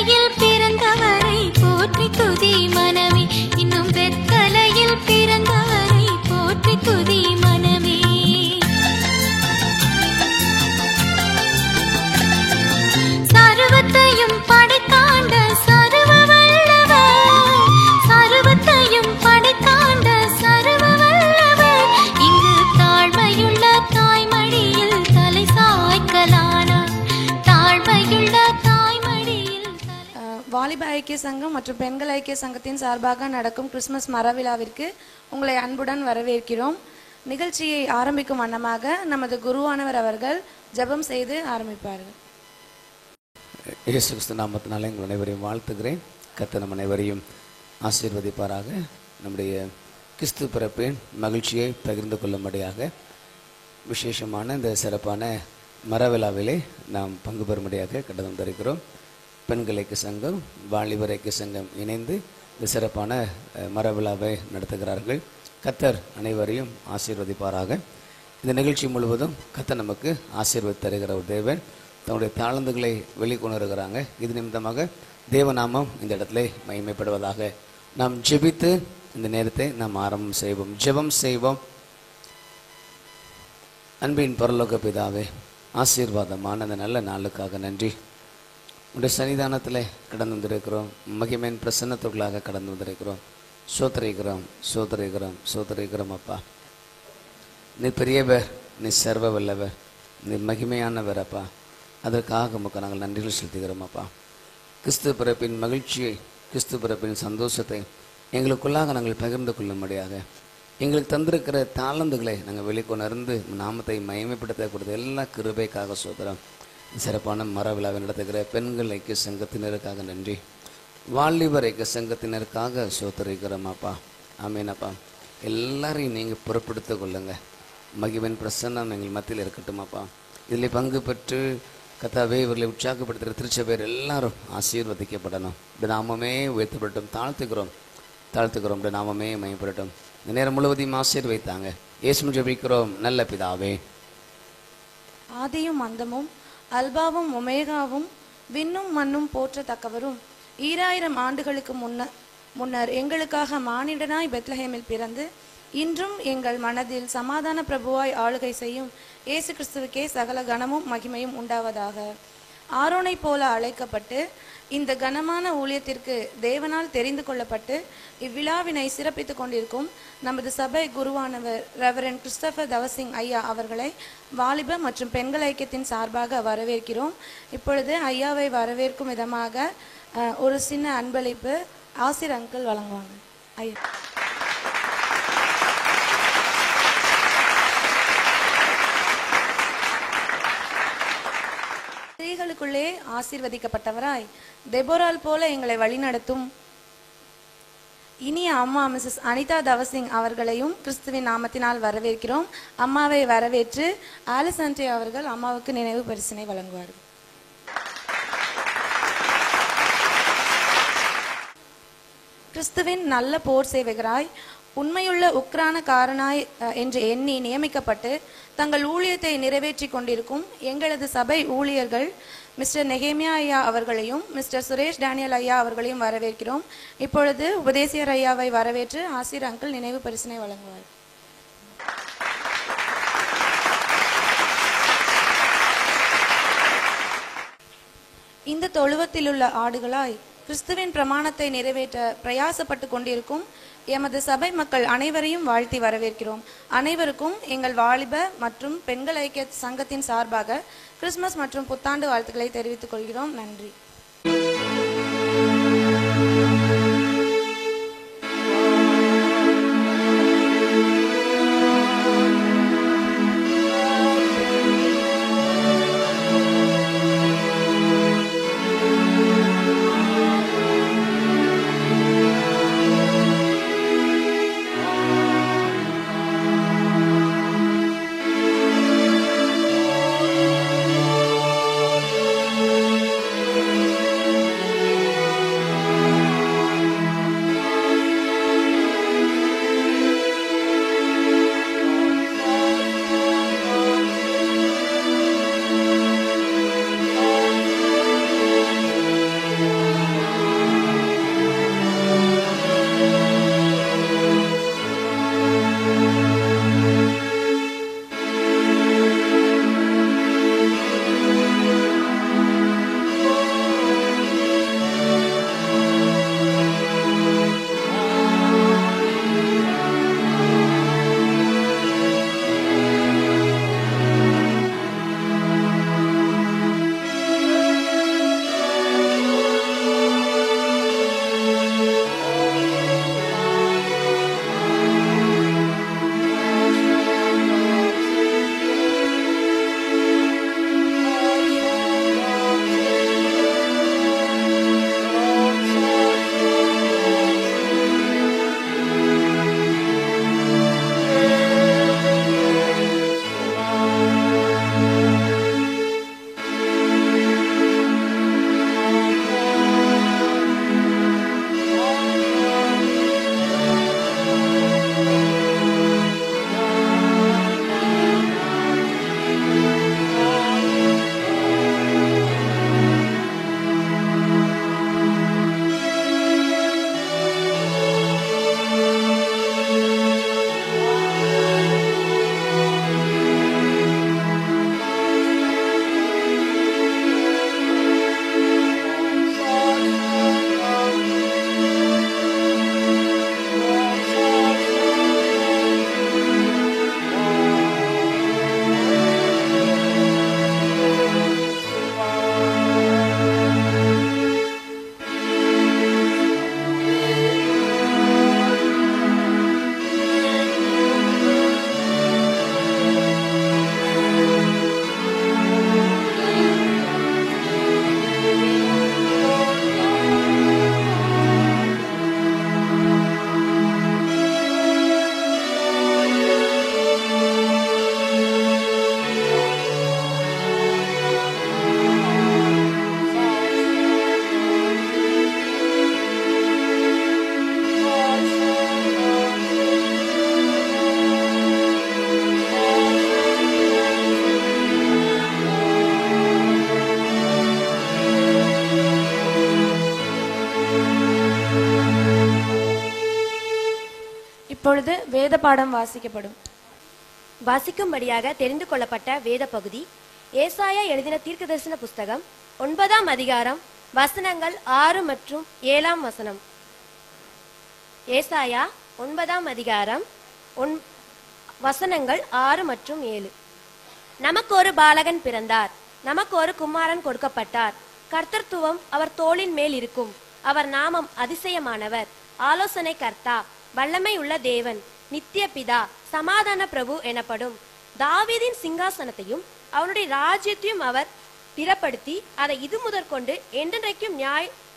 வெத்தலையில் பிறந்தவரை போற்றி துதி மனமே, இன்னும் வெத்தலையில் பிறந்தவரை போற்றி துதி மனமே. சர்வத்தையும் படைத்தாண்ட சர்வ வல்லவர், சர்வத்தையும் படைத்தாண்ட சர்வ வல்லவர், இங்கு தாழ்மையுள்ள தாய்மடியில் தலை சாய்க்கலானார், தாழ்மையுள்ள தாய்மடியில். வாலிப ஐக்கிய சங்கம் மற்றும் பெண்கள் ஐக்கிய சங்கத்தின் சார்பாக நடக்கும் கிறிஸ்துமஸ் மரவிழாவிற்கு உங்களை அன்புடன் வரவேற்கிறோம். நிகழ்ச்சியை ஆரம்பிக்கும் வண்ணமாக நமது குருவானவர் அவர்கள் ஜெபம் செய்து ஆரம்பிப்பார்கள். இயேசு கிறிஸ்து நாமத்தினாலே உங்கள் அனைவரையும் வாழ்த்துகிறேன். கர்த்தர் நம் அனைவரையும் ஆசீர்வதிப்பாராக. நம்முடைய கிறிஸ்து பிறப்பின் மகிழ்ச்சியை பகிர்ந்து கொள்ளும்படியாக விசேஷமான இந்த சிறப்பான மரவிழாவிலே நாம் பங்கு பெறும்படியாக கட்டணம் தருகிறோம். பெண்கள் ஐக்கிய சங்கம், வாலிபர் ஐக்கிய சங்கம் இணைந்து இந்த சிறப்பான மரவிழாவை நடத்துகிறார்கள். கர்த்தர் அனைவரையும் ஆசீர்வதிப்பாராக. இந்த நிகழ்ச்சி முழுவதும் கர்த்தர் நமக்கு ஆசீர்வதி தருகிற ஒரு தேவன். தன்னுடைய தாளந்துகளை வெளிக்கொணர்கிறாங்க. இது நிமித்தமாக தேவநாமம் இந்த இடத்துல மகிமைப்படுவதாக. நாம் ஜெபித்து இந்த நேரத்தை நாம் ஆரம்பம் செய்வோம். ஜெபம் செய்வோம். அன்பின் பரலோக பிதாவே, ஆசீர்வாதமான அந்த நல்ல நாளுக்காக நன்றி. உடைய சன்னிதானத்தில் கடந்து வந்திருக்கிறோம். மகிமையின் பிரசன்னத்துக்குள்ளாக கடந்து வந்திருக்கிறோம். சோதரிக்கிறோம் சோதரிக்கிறோம் சோதரிக்கிறோம். அப்பா, நீ பெரியவர், நீ சர்வ வல்லவர், நீ மகிமையானவர். அப்பா, அதற்காக உமக்கு நாங்கள் நன்றிகள் செலுத்துகிறோம். அப்பா, கிறிஸ்து பிறப்பின் மகிழ்ச்சியை, கிறிஸ்து பிறப்பின் சந்தோஷத்தை எங்களுக்குள்ளாக நாங்கள் பகிர்ந்து கொள்ளும்படியாக எங்களுக்கு தந்திருக்கிற தாளந்துகளை நாங்கள் வெளிக்கொணர்ந்து நாமத்தை மகிமைப்படுத்தக்கூடிய எல்லா கிருபைக்காக சோதரம். சிறப்பான மரவிழாவை நடத்துகிற பெண்கள் ஐக்கிய சங்கத்தினருக்காக நன்றி. வாலிபர் ஐக்கிய சங்கத்தினருக்காக சோதரிக்கிறோம். அப்பா, ஆமீனப்பா. எல்லாரையும் நீங்கள் பொறுப்படுத்த கொள்ளுங்க. மகிவன் பிரசன்னம் எங்கள் மத்தியில் இருக்கட்டும். அப்பா, இதில் பங்கு பெற்று கத்தாவே இவர்களை உற்சாகப்படுத்துகிற திருச்சபையர் எல்லாரும் ஆசீர்வதிக்கப்படணும். இந்த நாமமே உயர்த்தப்படட்டும். தாழ்த்துக்கிறோம். இந்த நாமமே மயப்படட்டும். இந்த நேரம் முழுவதையும் ஆசீர்வைத்தாங்க. இயேசு ஜெபிக்கிறோம் நல்ல பிதாவே. ஆதியும் அந்தமும் அல்பாவும் ஒமேகாவும் விண்ணும் மண்ணும் போற்றத்தக்கவரும் 2000 ஆண்டுகளுக்கு முன்னர் எங்களுக்காக மானிடனாய் பெத்லஹேமில் பிறந்து இன்றும் எங்கள் மனதில் சமாதான பிரபுவாய் ஆளுகை செய்யும் இயேசு கிறிஸ்துவுக்கே சகல கனமும் மகிமையும் உண்டாவதாக. ஆரோனை போல அழைக்கப்பட்டு இந்த கனமான ஊழியத்திற்கு தேவனால் தெரிந்து கொள்ளப்பட்டு இவ்விழாவினை சிறப்பித்துக் கொண்டிருக்கும் நமது சபை குருவானவர் ரெவரண்ட் கிறிஸ்டோபர் தவசிங் ஐயா அவர்களை வாலிப மற்றும் பெண்கள் ஐக்கியத்தின் சார்பாக வரவேற்கிறோம். இப்பொழுது ஐயாவை வரவேற்கும் விதமாக ஒரு சின்ன அன்பளிப்பு ஆசிர் அங்கிள் வழங்குவாங்க. ஐயா, ஸ்திரீகளுக்குள்ளே ஆசீர்வதிக்கப்பட்டவராய் தெபோரால் போல எங்களை வழிநடத்தும் இனிய அம்மா மிஸ்ஸஸ் அனிதா தவசிங் அவர்களையும் கிறிஸ்துவின் நாமத்தினால் வரவேற்கிறோம். அம்மாவை வரவேற்று ஆலிசன்டே அவர்கள் அம்மாவுக்கு நினைவு பரிசினை வழங்குவார்கள். கிறிஸ்துவின் நல்ல போர் சேவகராய் உண்மையுள்ள உக்ரான காரனாய் என்று எண்ணி நியமிக்கப்பட்டு தங்கள் ஊழியத்தை நிறைவேற்றி கொண்டிருக்கும் எங்களது சபை ஊழியர்கள் மிஸ்டர் நெகேமியா ஐயா அவர்களையும் மிஸ்டர் சுரேஷ் டேனியல் ஐயா அவர்களையும் வரவேற்கிறோம். இப்பொழுது உபதேசியர் ஐயாவை வரவேற்று ஆசிர் அங்கிள் நினைவு பரிசினை வழங்குவார். இந்த தொழுவத்திலுள்ள ஆடுகளாய் கிறிஸ்துவின் பிரமாணத்தை நிறைவேற்ற பிரயாசப்பட்டு கொண்டிருக்கும் எமது சபை மக்கள் அனைவரையும் வாழ்த்தி வரவேற்கிறோம். அனைவருக்கும் எங்கள் வாலிப மற்றும் பெண்கள் ஐக்கிய சங்கத்தின் சார்பாக கிறிஸ்துமஸ் மற்றும் புத்தாண்டு வாழ்த்துக்களை தெரிவித்துக் கொள்கிறோம். நன்றி. வேத பாடம் வாசிக்கப்படும். வாசிக்கும்படியாக தெரிந்து கொள்ளப்பட்ட வேத பகுதி ஏசாயா எழுதின தீர்க்கதரிசன புஸ்தகம் 9ஆம் அதிகாரம் வசனங்கள் 6 மற்றும் 7ஆம் வசனம். ஏசாயா 9ஆம் அதிகாரம் வசனங்கள் 6 மற்றும் 7. நமக்கு ஒரு பாலகன் பிறந்தார், நமக்கு ஒரு குமாரன் கொடுக்கப்பட்டார். கர்த்தத்துவம் அவர் தோளின் மேல் இருக்கும். அவர் நாமம் அதிசயமானவர், ஆலோசனை கர்த்தா, வல்லமை உள்ள தேவன், நித்திய பிதா, சமாதான பிரபு எனப்படும். தாவீதின் சிங்காசனத்தையும் அவனுடைய ராஜ்யத்தையும் அவர் திறப்படுத்தி அதை இது முதற்கொண்டு என்றென்றைக்கும்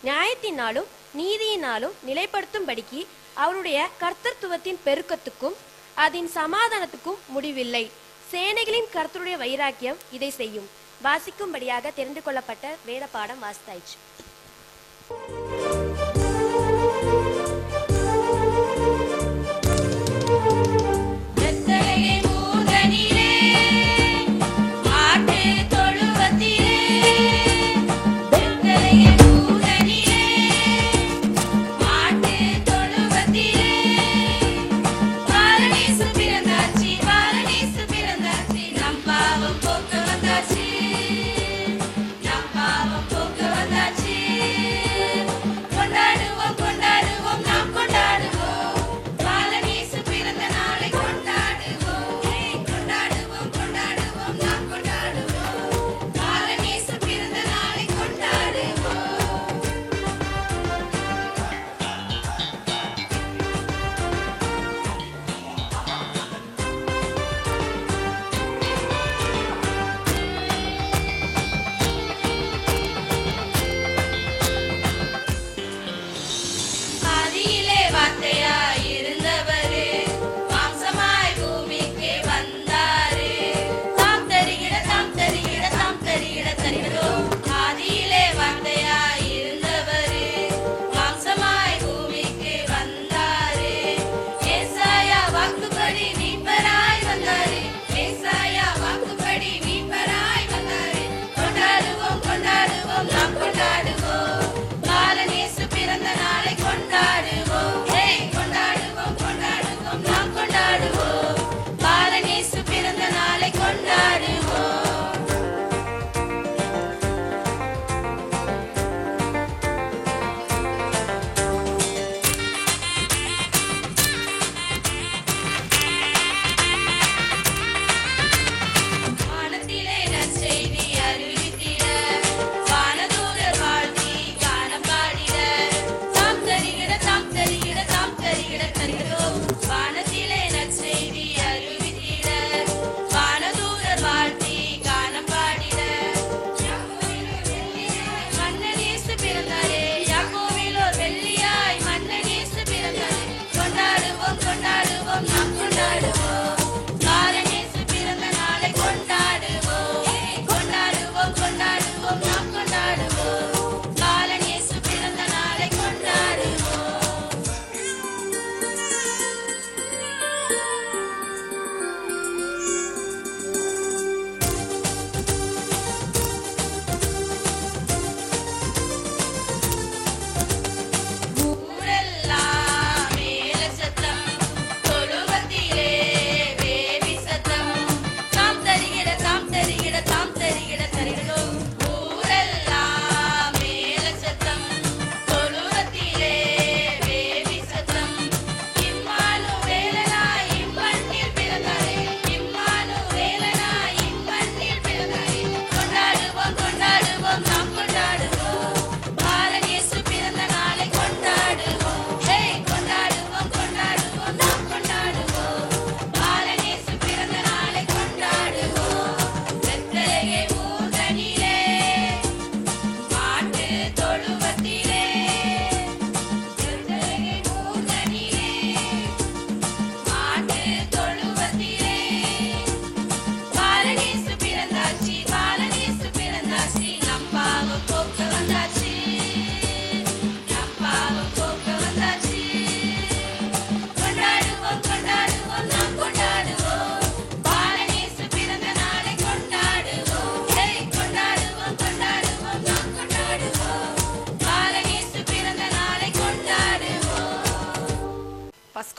நியாயத்தினாலும் நீதியினாலும் நிலைப்படுத்தும்படிக்கு அவருடைய கர்த்தத்துவத்தின் பெருக்கத்துக்கும் அதன் சமாதானத்துக்கும் முடிவில்லை. சேனைகளின் கர்த்தருடைய வைராக்கியம் இதை செய்யும். வாசிக்கும்படியாக தெரிந்து கொள்ளப்பட்ட வேத பாடம் வாசித்தாயிற்று.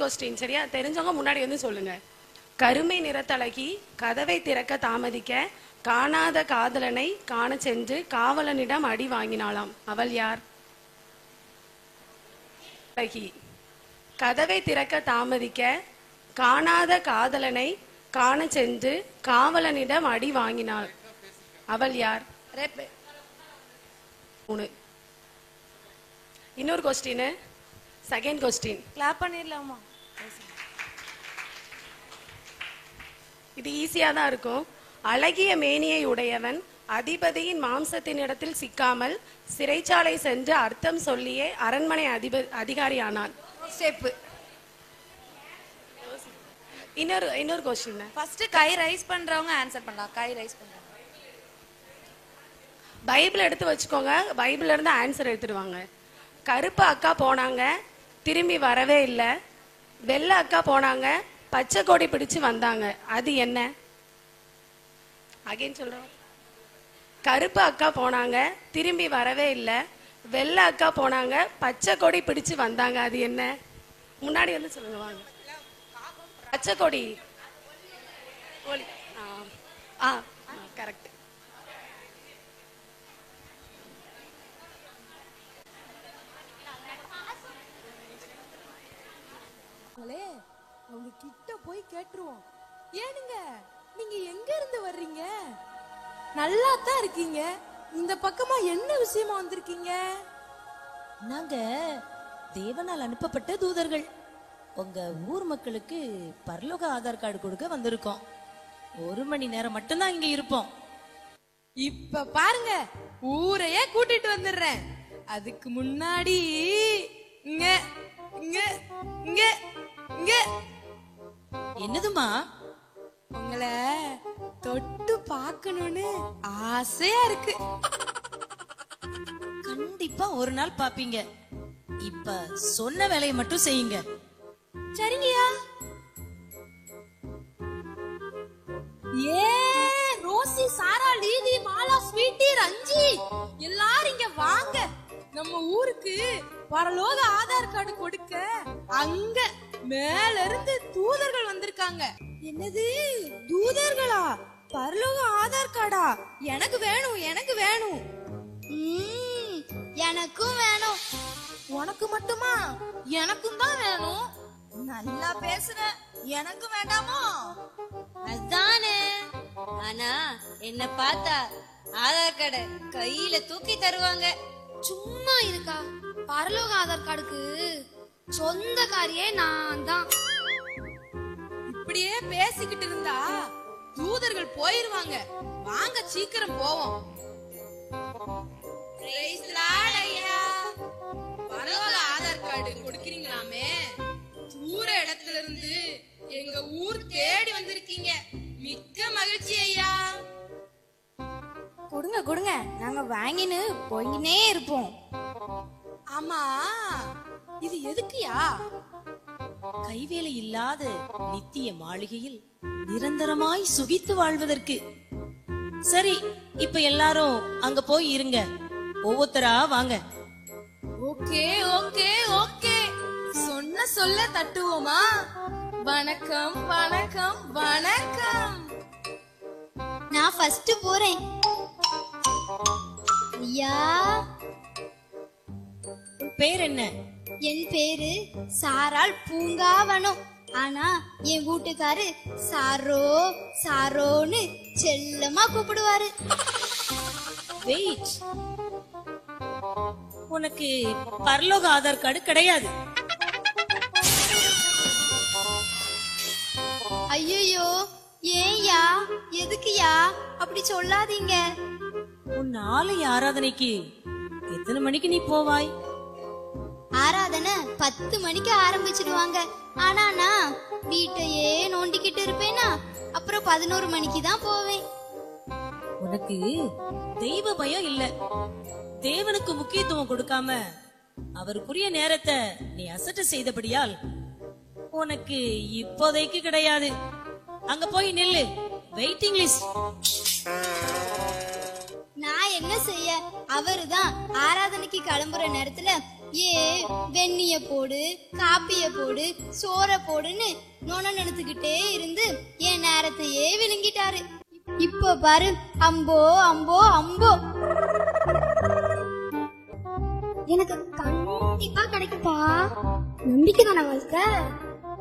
கொஸ்டின் சரியா? தெரிஞ்சவங்க முன்னாடி வந்து சொல்லுங்க. கருமை நிறத்தழகி கதவை திறக்க தாமதிக்க காணாத காதலனை காண சென்று காவலனிடம் அடி வாங்கினாளாம். அவள் யார்? அழகி கதவை திறக்க தாமதிக்க காணாத காதலனை காண சென்று காவலனிடம் அடி வாங்கினாள். அவள் யார்? 3. இன்னொரு கொஸ்டின், செகண்ட் கொஸ்டின். கிளாப் பண்ணிடலாமா? இது ஈஸியா தான் இருக்கும். அழகிய மேனியை உடையவன் அதிபதியின் மாம்சத்தினிடத்தில் சிக்காமல் சிறைச்சாலை சென்று அர்த்தம் சொல்லியே அரண்மனை அதிகாரியானான். ஸ்டெப். இன்னொரு கொஸ்டின். ஃபர்ஸ்ட் கை ரைஸ் பண்றவங்க ஆன்சர் பண்ணலாம். கை ரைஸ் பண்றவங்க பைபிள் எடுத்து வச்சுக்கோங்க. பைபிள்ல இருந்து ஆன்சர் எடுத்துடுவாங்க. கருப்பு அக்கா போனாங்க, திரும்பி வரவே இல்லை. வெள்ளை அக்கா போனாங்க, பச்சை கொடி பிடிச்சு வந்தாங்க. அது என்ன? அகைன் சொல்றோம். கருப்பு அக்கா போனாங்க, திரும்பி வரவே இல்லை. வெள்ளை அக்கா போனாங்க, பச்சை கொடி பிடிச்சு வந்தாங்க. அது என்ன? முன்னாடி வந்து சொல்லுங்க வாங்க. பச்சை கொடி. கரெக்ட். அவங்க கிட்ட போய் கேட்டுருவோம். ஏனுங்க நீங்க எங்க இருந்து வர்றீங்க? நல்லா தான் இருக்கீங்க. இந்த பக்கமா என்ன விஷயமா வந்திருக்கீங்க? நாங்க தேவனால் அனுப்பப்பட்ட தூதர்கள். உங்க ஊர் மக்களுக்கு பரலோக ஆதார் கார்டு கொடுக்க வந்திருக்கோம். 1 மணி நேரம் மட்டும்தான் இங்க இருப்போம். இப்ப பாருங்க, ஊரையே கூட்டிட்டு வந்துடுறேன். அதுக்கு முன்னாடி இங்க இங்க இங்க இங்க என்னதுமா? உங்களை தொட்டு பார்க்கணும்னு ஆசையா இருக்கு. கண்டிப்பா ஒரு நாள் பாப்பீங்க. இப்ப சொன்ன வேலையை மட்டும் செய்யுங்க. சரிங்கயா. ஏ ரோசி, சாரா, லீதி, மாலா, ஸ்வீட்டி, ரஞ்சி எல்லாரும் இங்க வாங்க. நம்ம ஊருக்கு பரலோக ஆதார் கார்டு கொடுக்க அங்க மேல இருந்து தூதர்கள் வந்திருக்காங்க. என்னது தூதர்களா? பரலோக ஆதார் கார்டா? எனக்கு வேணும், எனக்கு வேணும். எனக்கும் வேணும். உனக்கு மட்டுமா? எனக்கும் தான் வேணும். நல்லா பேசுற. எனக்கு வேண்டாமோ? அதானே. ஆனா என்ன பார்த்தா ஆதார் கார்டு கையில தூக்கி தருவாங்க. சும்மா இருக்கா? பரலோக ஆதார் கார்டுக்கு சொந்தக்காரியே நான் தான். இப்படியே பேசிக்கிட்டு இருந்தா தூதர்கள் போயிருவாங்க. வாங்க சீக்கிரம் போவோம். பரலோக ஆதார் கார்டு கொடுக்கறீங்களாமே, தூர இடத்துல இருந்து எங்க ஊர் தேடி வந்திருக்கீங்க. மிக்க மகிழ்ச்சி ஐயா. கொடுங்க கொடுங்க, நாங்க வாங்கின்னு போயினே இருப்போம். ஆமா, இது எதுக்குயா? கைவேலை இல்லாத நித்திய மாளிகையில் நிரந்தரமாய் சுகித்து வாழ்வதற்கு. சரி, இப்ப எல்லாரும் அங்க போய் இருங்க. ஒவ்வொருத்தரா வாங்க. ஓகே ஓகே ஓகே, சொன்ன சொல்ல தட்டுவோமா? வணக்கம் வணக்கம் வணக்கம். நான் ஃபர்ஸ்ட் போறேன். ஐயா, பேர் என்ன? என் பேரு சாராள் பூங்காவனம். ஆனா என் வீட்டுக்காரு சாரோ சாரோன்னு செல்லமா கூப்பிடுவாரு. வெயிட், உனக்கு பரலோக ஆதார் கார்டு கிடையாது. ஐயோ, ஏன்யா? எதுக்குயா அப்படி சொல்லாதீங்க. உன் ஆலய ஆராதனைக்கு எத்தனை மணிக்கு நீ போவாய்? ஆராதனை 10 மணிக்கு ஆரம்பிச்சிடுவாங்க. ஆனா நான் வீட்டையே நோண்டிக்கிட்டு இருப்பேனா, அப்புறம் 11 மணிக்கு தான் போவேன். உனக்கு தெய்வ பயம் இல்ல. தேவனுக்கு முக்கியத்துவம் கொடுக்காம அவருக்குரிய நேரத்தை நீ அசட்டை செய்தபடியால் உனக்கு இப்போதைக்கு கிடையாது. அங்க போய் நில்லு. Waiting list. நான் என்ன செய்ய? அவருதான் ஆராதனைக்கு கிளம்புற நேரத்துல ஏ வெந்நிய போடு, காப்பிய போடு, சோற போடுன்னு நோன நினைத்துக்கிட்டே இருந்து என் நேரத்தையே விழுங்கிட்டாரு. இப்ப பாரு, அம்போ அம்போ அம்போ. எனக்கு கண்டிப்பா கிடைக்குப்பா. நம்பிக்கை தானே வாழ்க்கை.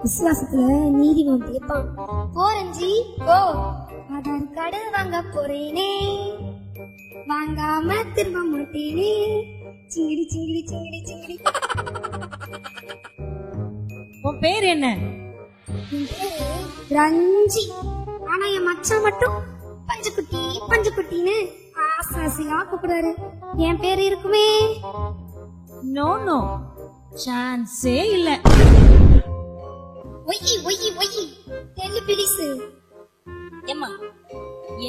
விசுவாசத்துல நீதிவான் தீர்ப்பான். போரஞ்சி போ. ஆதார் கார்டு வாங்க போறேனே, வாங்காம திரும்ப மாட்டேனே. சிங்கிடி சிங்கிடி சிங்கிடி சிங்கிடி. உன் பேர் என்ன? என் பேரு ரஞ்சி. ஆனா என் மச்சான் மட்டும் பஞ்சுக்குட்டி பஞ்சுக்குட்டின்னு ஆசாசியா கூப்பிடுறாரு. என் பேரு இருக்குமே? நோ நோ, சான்ஸே இல்ல. ஒய்யி ஒய்யி ஒய்யி தெல்லு பிடிசு. ஏம்மா,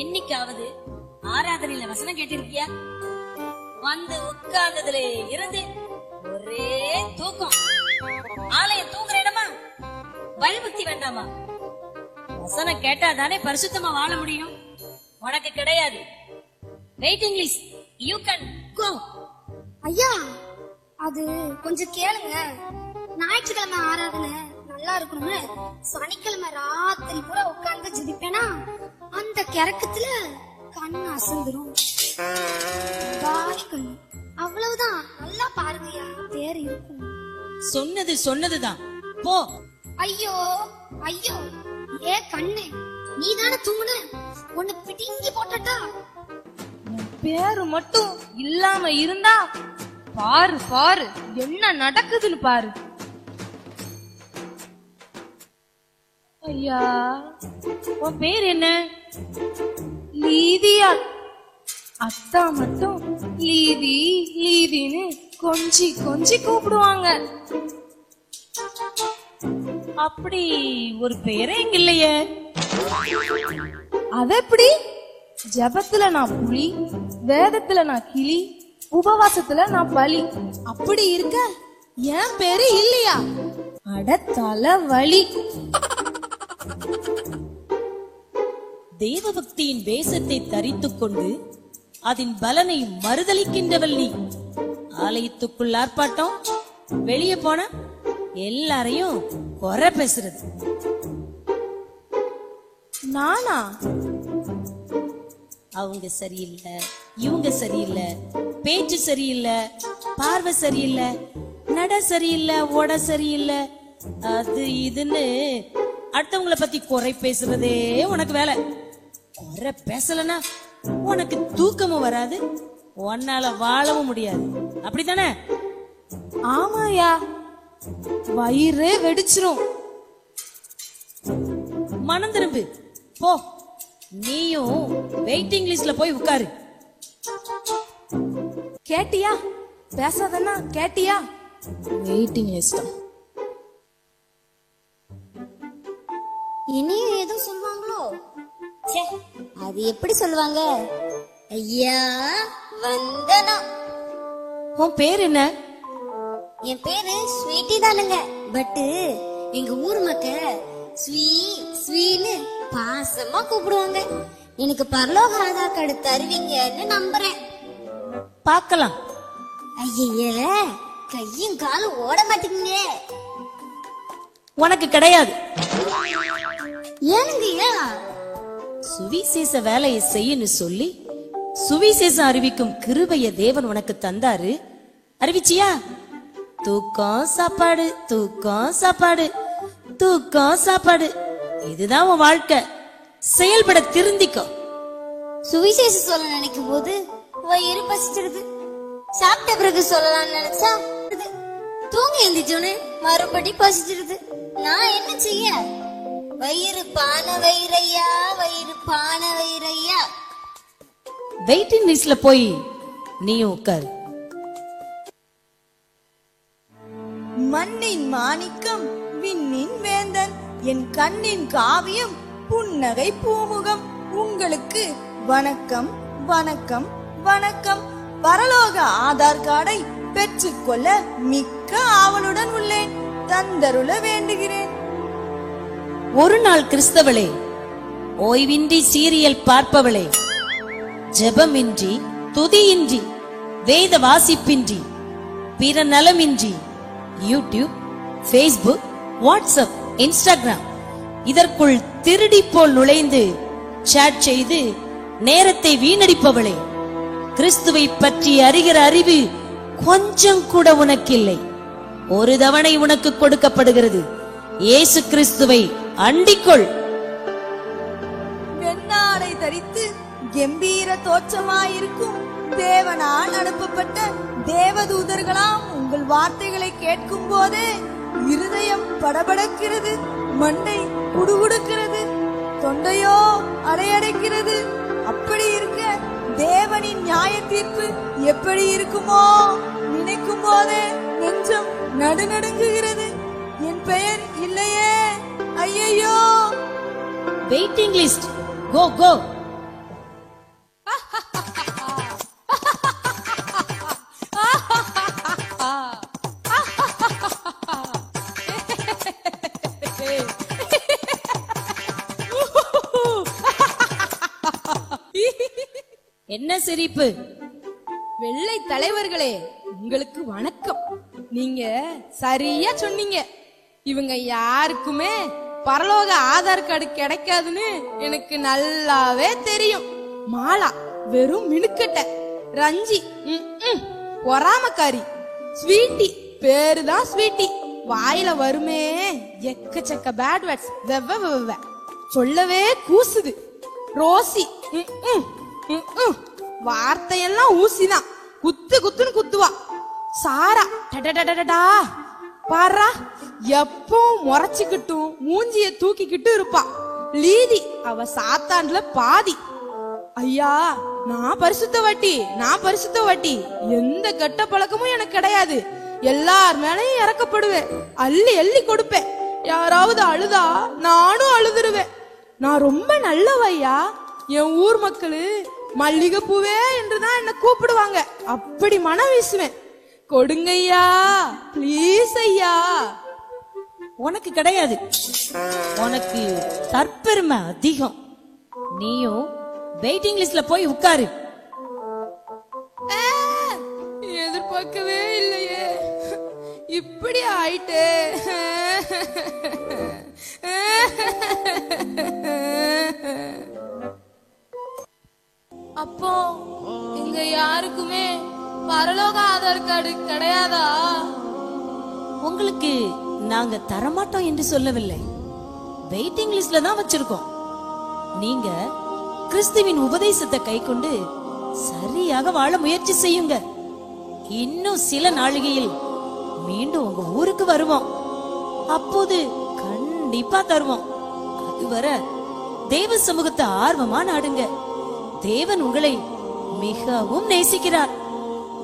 என்னைக்காவது ஆராதனையில வசனம் கேட்டிருக்கியா? வந்து உட்கார்ந்ததுல இருந்து ஒரே தூக்கம். ஆலயம் தூங்குற இடமா? பயபக்தி வேண்டாமா? வசனம் கேட்டா தானே பரிசுத்தமா வாழ முடியும். உனக்கு கிடையாது. Waiting list. You can go. ஐயா, அது கொஞ்சம் கேளுங்க. ஞாயிற்றுக்கிழமை ஆராதனை நல்லா இருக்கணும்னு சனிக்கிழமை ராத்திரி கூட உட்கார்ந்து ஜெபிப்பேனா, அந்த கிறக்கத்துல கண்ணு அசந்துரும். கண்ணு அவ்வளவுதான். நல்லா பாருங்கய்யா, பேர் இருக்கும். சொன்னது சொன்னதுதான். போ. ஐயோ ஐயோ, ஏ கண்ணு, நீ தானே தூங்குன, உன்னை பிடிங்கி போட்டா. பேரு மட்டும் இல்லாம இருந்தா பாரு பாரு என்ன நடக்குதுன்னு பாரு. ஐயா, உன் பேர் என்ன? லீதியா. அத்தா மட்டும் லீதி லீதின்னு கொஞ்சி கொஞ்சி கூப்பிடுவாங்க. அப்படி ஒரு பேரே இங்க இல்லையே. அது எப்படி? ஜபத்துல நான் புலி, வேதத்துல நான் கிளி, உபவாசத்துல நான் பலி. அப்படி இருக்க என் பேரு இல்லையா? அட தல வலி. தேவபக்தியின் வேஷத்தை தரித்துக் கொண்டு அதன் பலனை மறுதலிக்கின்றவள் நீ. ஆலயத்துக்குள் ஆர்ப்பாட்டம், வெளியே போன எல்லாரையும் குறை பேசுறது. நானா? அவங்க சரியில்லை, இவங்க சரியில்லை, பேச்சு சரியில்லை, பார்வை சரியில்லை, நட சரியில்லை, ஓட சரியில்லை, அது இதுன்னு அடுத்தவங்களை பத்தி குறை பேசுறதே உனக்கு வேலை. குறை பேசலனா உனக்கு தூக்கமும் வராது, உன்னால வாழவும் முடியாது. அப்படித்தானே? ஆமாயா, வயிறே வெடிச்சிரும். மனம் திரும்பு, போ. நீயும் வெயிட்டிங் லிஸ்ட்ல போய் உட்காரு. கேட்டியா? பேசாதன்னா கேட்டியா? Waiting list. இனியும் ஏதோ சொல்லுவாங்களோ? அது எப்படி சொல்லுவாங்க? ஐயா வந்தனம். உன் பேர் என்ன? என் பேரு ஸ்வீட்டி தானுங்க. பட்டு எங்க ஊர் மக்க ஸ்வீன்னு பாசமா கூப்பிடுவாங்க. எனக்கு பரலோக ஆதார் கார்டு தருவீங்கன்னு நம்புறேன். பார்க்கலாம். ஐய, கையும் காலும் ஓட மாட்டீங்க. உனக்கு கிடையாது. ஏனுங்கய்யா? சுவிசேஷ வேலையை செய்யன்னு சொல்லி சுவிசேஷம் அறிவிக்கும் கிருபைய தேவன் உனக்கு தந்தாரு. அறிவிச்சியா? தூக்கம் சாப்பாடு, தூக்கம் சாப்பாடு, தூக்கம் சாப்பாடு, இதுதான் உன் வாழ்க்கை. செயல்பட திருந்திக்கோ. சுவிசேஷம் சொல்ல நினைக்கும் போது வயிறு பசிச்சிருது. சாப்பிட்ட பிறகு சொல்லலாம்னு நினைச்சா தூங்கி எழுந்திச்சோன்னு மறுபடி பசிச்சிருது. நான் என்ன செய்ய? வயிறு பான வயிறையா, வயிறு பான வயிறையா. வெயிட்டிங் லிஸ்ட்ல போய் நீயும் உட்காரு. மண்ணின் மாணிக்கம், விண்ணின் வேந்தன், என் கண்ணின் காவியம், புன்னகை பூமுகம், உங்களுக்கு வணக்கம் வணக்கம் வணக்கம். பரலோக ஆதார் கார்டை பெற்றுக்கொள்ள மிக்க ஆவலுடன் உள்ளேன். தந்தருள வேண்டுகிறேன். ஒரு நாள் கிறிஸ்தவளே, ஓய்வின்றி சீரியல் பார்ப்பவளே, ஜெபமின்றி, துதியின்றி, வேத வாசிப்பின்றி பிற நலமின்றி யூடியூப், ஃபேஸ்புக், வாட்ஸ்அப், இன்ஸ்டாகிராம் இதற்குள் திருடி போல் நுழைந்து சாட் செய்து நேரத்தை வீணடிப்பவளே, கிறிஸ்துவை பற்றி அறிகிற அறிவு கொஞ்சம் கூட உனக்கில்லை. ஒரு தவணை உனக்கு கொடுக்கப்படுகிறது. இயேசு கிறிஸ்துவை அண்டிக்கொள். வெண்ணாடை தரித்து கம்பீர தோற்றமாயிருக்கும் தேவனால் அனுப்பப்பட்ட தேவதூதர்களாம் உங்கள் வார்த்தைகளை கேட்கும் போதே இருதயம் படபடக்கிறது, மண்டை குடுகுடுக்கிறது, தொண்டையோ அடையடைக்கிறது. அப்படி இருக்க தேவனின் நியாய தீர்ப்பு எப்படி இருக்குமோ நினைக்கும் போதே நெஞ்சம் நடுநடுங்குகிறது. என் பெயர் இல்லையே, ஐயையோ. வெயிட்டிங் லிஸ்ட், கோ கோ. என்ன சிரிப்பு? வெள்ளை தலைவர்களே, உங்களுக்கு வணக்கம். நீங்க சரியா சொன்னீங்க. இவங்க யாருக்குமே பரலோக ஆதார் கார்டு கிடைக்காதுன்னு எனக்கு நல்லாவே தெரியும். மாலா வெறும் மினுக்கட்ட, ரஞ்சி பொறாமக்காரி, ஸ்வீட்டி பேருதான் ஸ்வீட்டி, வாயில வருமே எக்கச்சக்க பேட் வேர்ட்ஸ், வெவ்வ சொல்லவே கூசுது. ரோசி வார்த்தையெல்லாம் ஊசிதான், குத்து குத்துன்னு குத்துவா. சாரா டடடடடா பாரா, எப்பவும் முறைச்சுக்கிட்டும் மூஞ்சிய தூக்கிக்கிட்டு இருப்பா. லீதி அவ சாத்தான்ல பாதி. ஐயா, நான் பரிசுத்தவாட்டி, எந்த கெட்ட பழக்கமும் எனக்கு கிடையாது. எல்லார் மேலையும் இறக்கப்படுவேன், அள்ளி அள்ளி கொடுப்பேன். யாராவது அழுதா நானும் அழுதுருவேன். நான் ரொம்ப நல்லவையா. என் ஊர் மக்களு மல்லிகைப்பூவே என்றுதான் என்ன கூப்பிடுவாங்க. அப்படி மனம் வீசுவேன். கொடுங்கய்யா, பிளீஸ் ஐயா. உனக்கு கிடையாது, உனக்கு தற்பெருமை அதிகம். நீயும் வெயிட்டிங் லிஸ்ட்ல போய் உட்காரு. எதிர்பார்க்கவே இல்லையே, இப்படி ஆயிட்டே. அப்போ இங்க யாருக்குமே பரலோக ஆதார் கார்டு கிடையாதா? உங்களுக்கு நாங்க தரமாட்டோம் என்று சொல்லவில்லை, வெயிட்டிங் லிஸ்ட்ல தான் வச்சிருக்கோம். நீங்க கிறிஸ்துவின் உபதேசத்தை கைக்கொண்டு சரியாக வாழ முயற்சி செய்யுங்க. இன்னும் சில நாளிகையில் மீண்டும் உங்க ஊருக்கு வருவோம். அப்போது கண்டிப்பா தருவோம். அதுவரை தேவ சமூகத்தை ஆர்வமா நாடுங்க. தேவன் உங்களை மிகவும் நேசிக்கிறார்.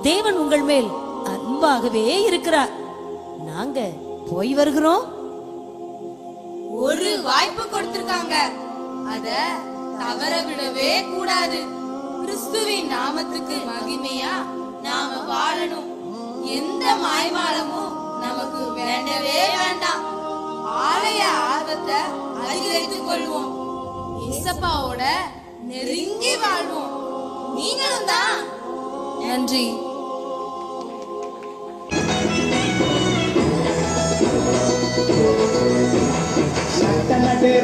தேவன் உங்கள் மேல் அன்பாகவே இருக்கிறார். நாங்க போய் வருகிறோம். ஒரு வாய்ப்பு கொடுத்திருக்காங்க, அத தவற விடவே கூடாது. கிறிஸ்துவின் நாமத்துக்கு மகிமையா நாம வாழணும். எந்த மாய்மாலமும் நமக்கு வேண்டவே வேண்டாம். ஆலய ஆர்வத்தை அதிகரித்துக் கொள்வோம். இயேசப்பாவோட நெருங்கி வாழ்வோம். நீங்களும் தான். நன்றி.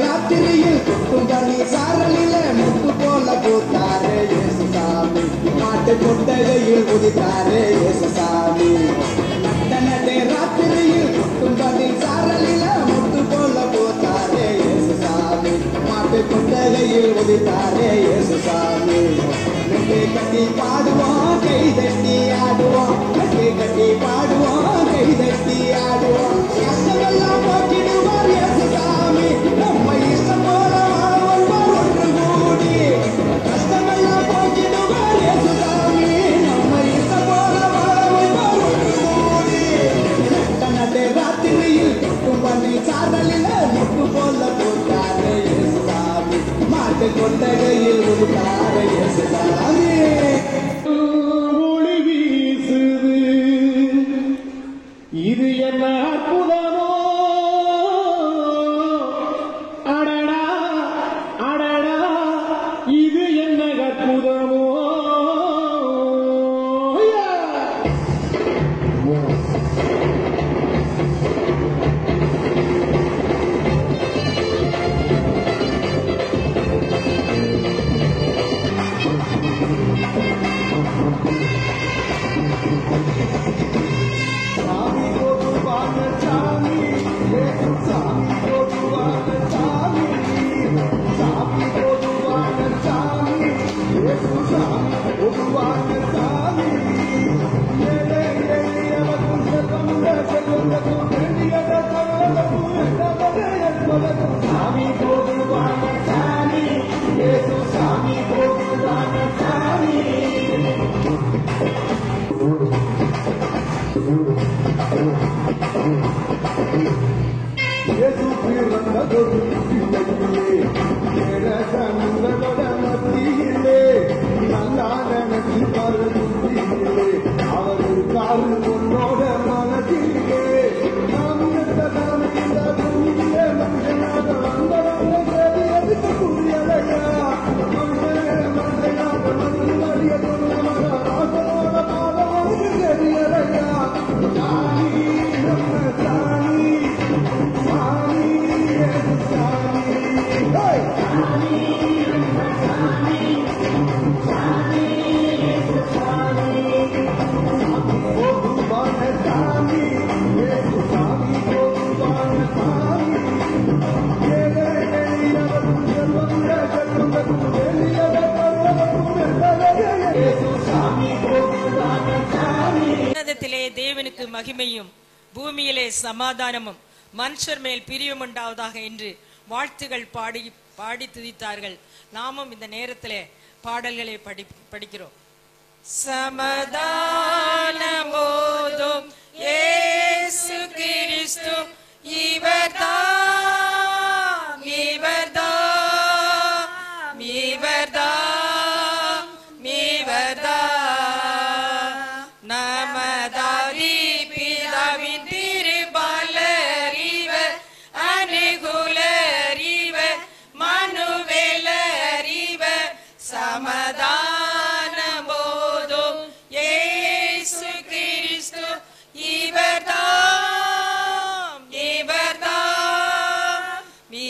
ராத்திரியில் குட்டும்பனி சாரலில முத்து போல பூத்தாரே இயேசுசாமி, மாட்டு கொட்டகையில் உதித்தாரே இயேசுசாமி. நட்டனடே ராத்திரியில் குட்டும்பனி சாரலில முத்து போல பூத்தாரே இயேசுசாமி, மாட்டு கொட்டகையில் உதித்தாரே இயேசுசாமி. நெட்டை கட்டி பாடுவோம், கை தட்டி ஆடுவோம், நெட்டை கட்டி பாடுவோம், கை தட்டி ஆடுவோம். கஷ்டமெல்லாம் போக்கிடுவார் இயேசுசாமி, நம்ம இஷ்டம் போல வாழ்வோம் ஒன்று கூடி. கஷ்டமெல்லாம் போக்கிடுவார் இயேசுசாமி, நம்ம இஷ்டம் போல வாழ்வோம் ஒன்று கூடி. நட்டனடே ராத்திரியில் குட்டும்பனி சாரலில முட்டு போல போட்டாரே இயேசுசாமி, மாட்டு கொட்டகையில் உதித்தாரே இயேசுசாமி. ஒளி வீசுது, இது என்ன அற்புதமோ சாமி பொதுவான சாமி ஏசு சாமி பொதுவான சாமி சாமி பொதுவான சாமி ஏசு சாமி பொதுவான சாமி ஏழை எளியவர்க்கும் செல்வந்தர்க்கும் பெரியத கவலக்கும் என்பதற்கும் சாமி பொதுவான சாமி ஏசு சாமி பொதுவான சாமி இயேசு பிறந்ததொரு பிள்ளையிலே ஏழகங்களோட மத்தியிலே நல்லா நினைச்சு பாரு புத்தியிலே அவர் காரு உன்னோட மனதிலே நாம் எத்தனான இந்த பூமியிலே மனுஷனாக வந்தவங்க தெரியதுக்கு புரியலையா மனுஷனாக மனிதனாக சொன்னவங்க ராசனோட பாதம் தெரியலையா சாமி நம்ம சாமி சாமி ஏசு சாமி ஹே சாமி நம்ம சாமி சாமி ஏசு சாமி சாமி பொதுவான சாமி ஏசு சாமி பொதுவான சாமி ஏழை எளியவர்க்கும் செல்வந்தர்க்கும் எளியத கருவதற்கும் ஏசு சாமி பொதுவான சாமி. உன்னதத்திலே தேவனுக்கு மகிமையும் பூமியிலே சமாதானமும் மனுஷர் மேல் பிரியம் உண்டாவதாக என்று வாழ்த்துகள் பாடி துதித்தார்கள். நாமும் இந்த நேரத்திலே பாடல்களை படிக்கிறோம். சமாதானமோதும் இயேசு கிறிஸ்து இவர்தாம் இவர்தாம் இவர்தாம் இவர்தாம் நமதாரி பிதாவின் திருபாலர் இவர் அனுகூலர் இவர் மனுவேலர் இவர் சமாதானம் போதும் இயேசு கிறிஸ்து இவர்தாம் இவர்தாம்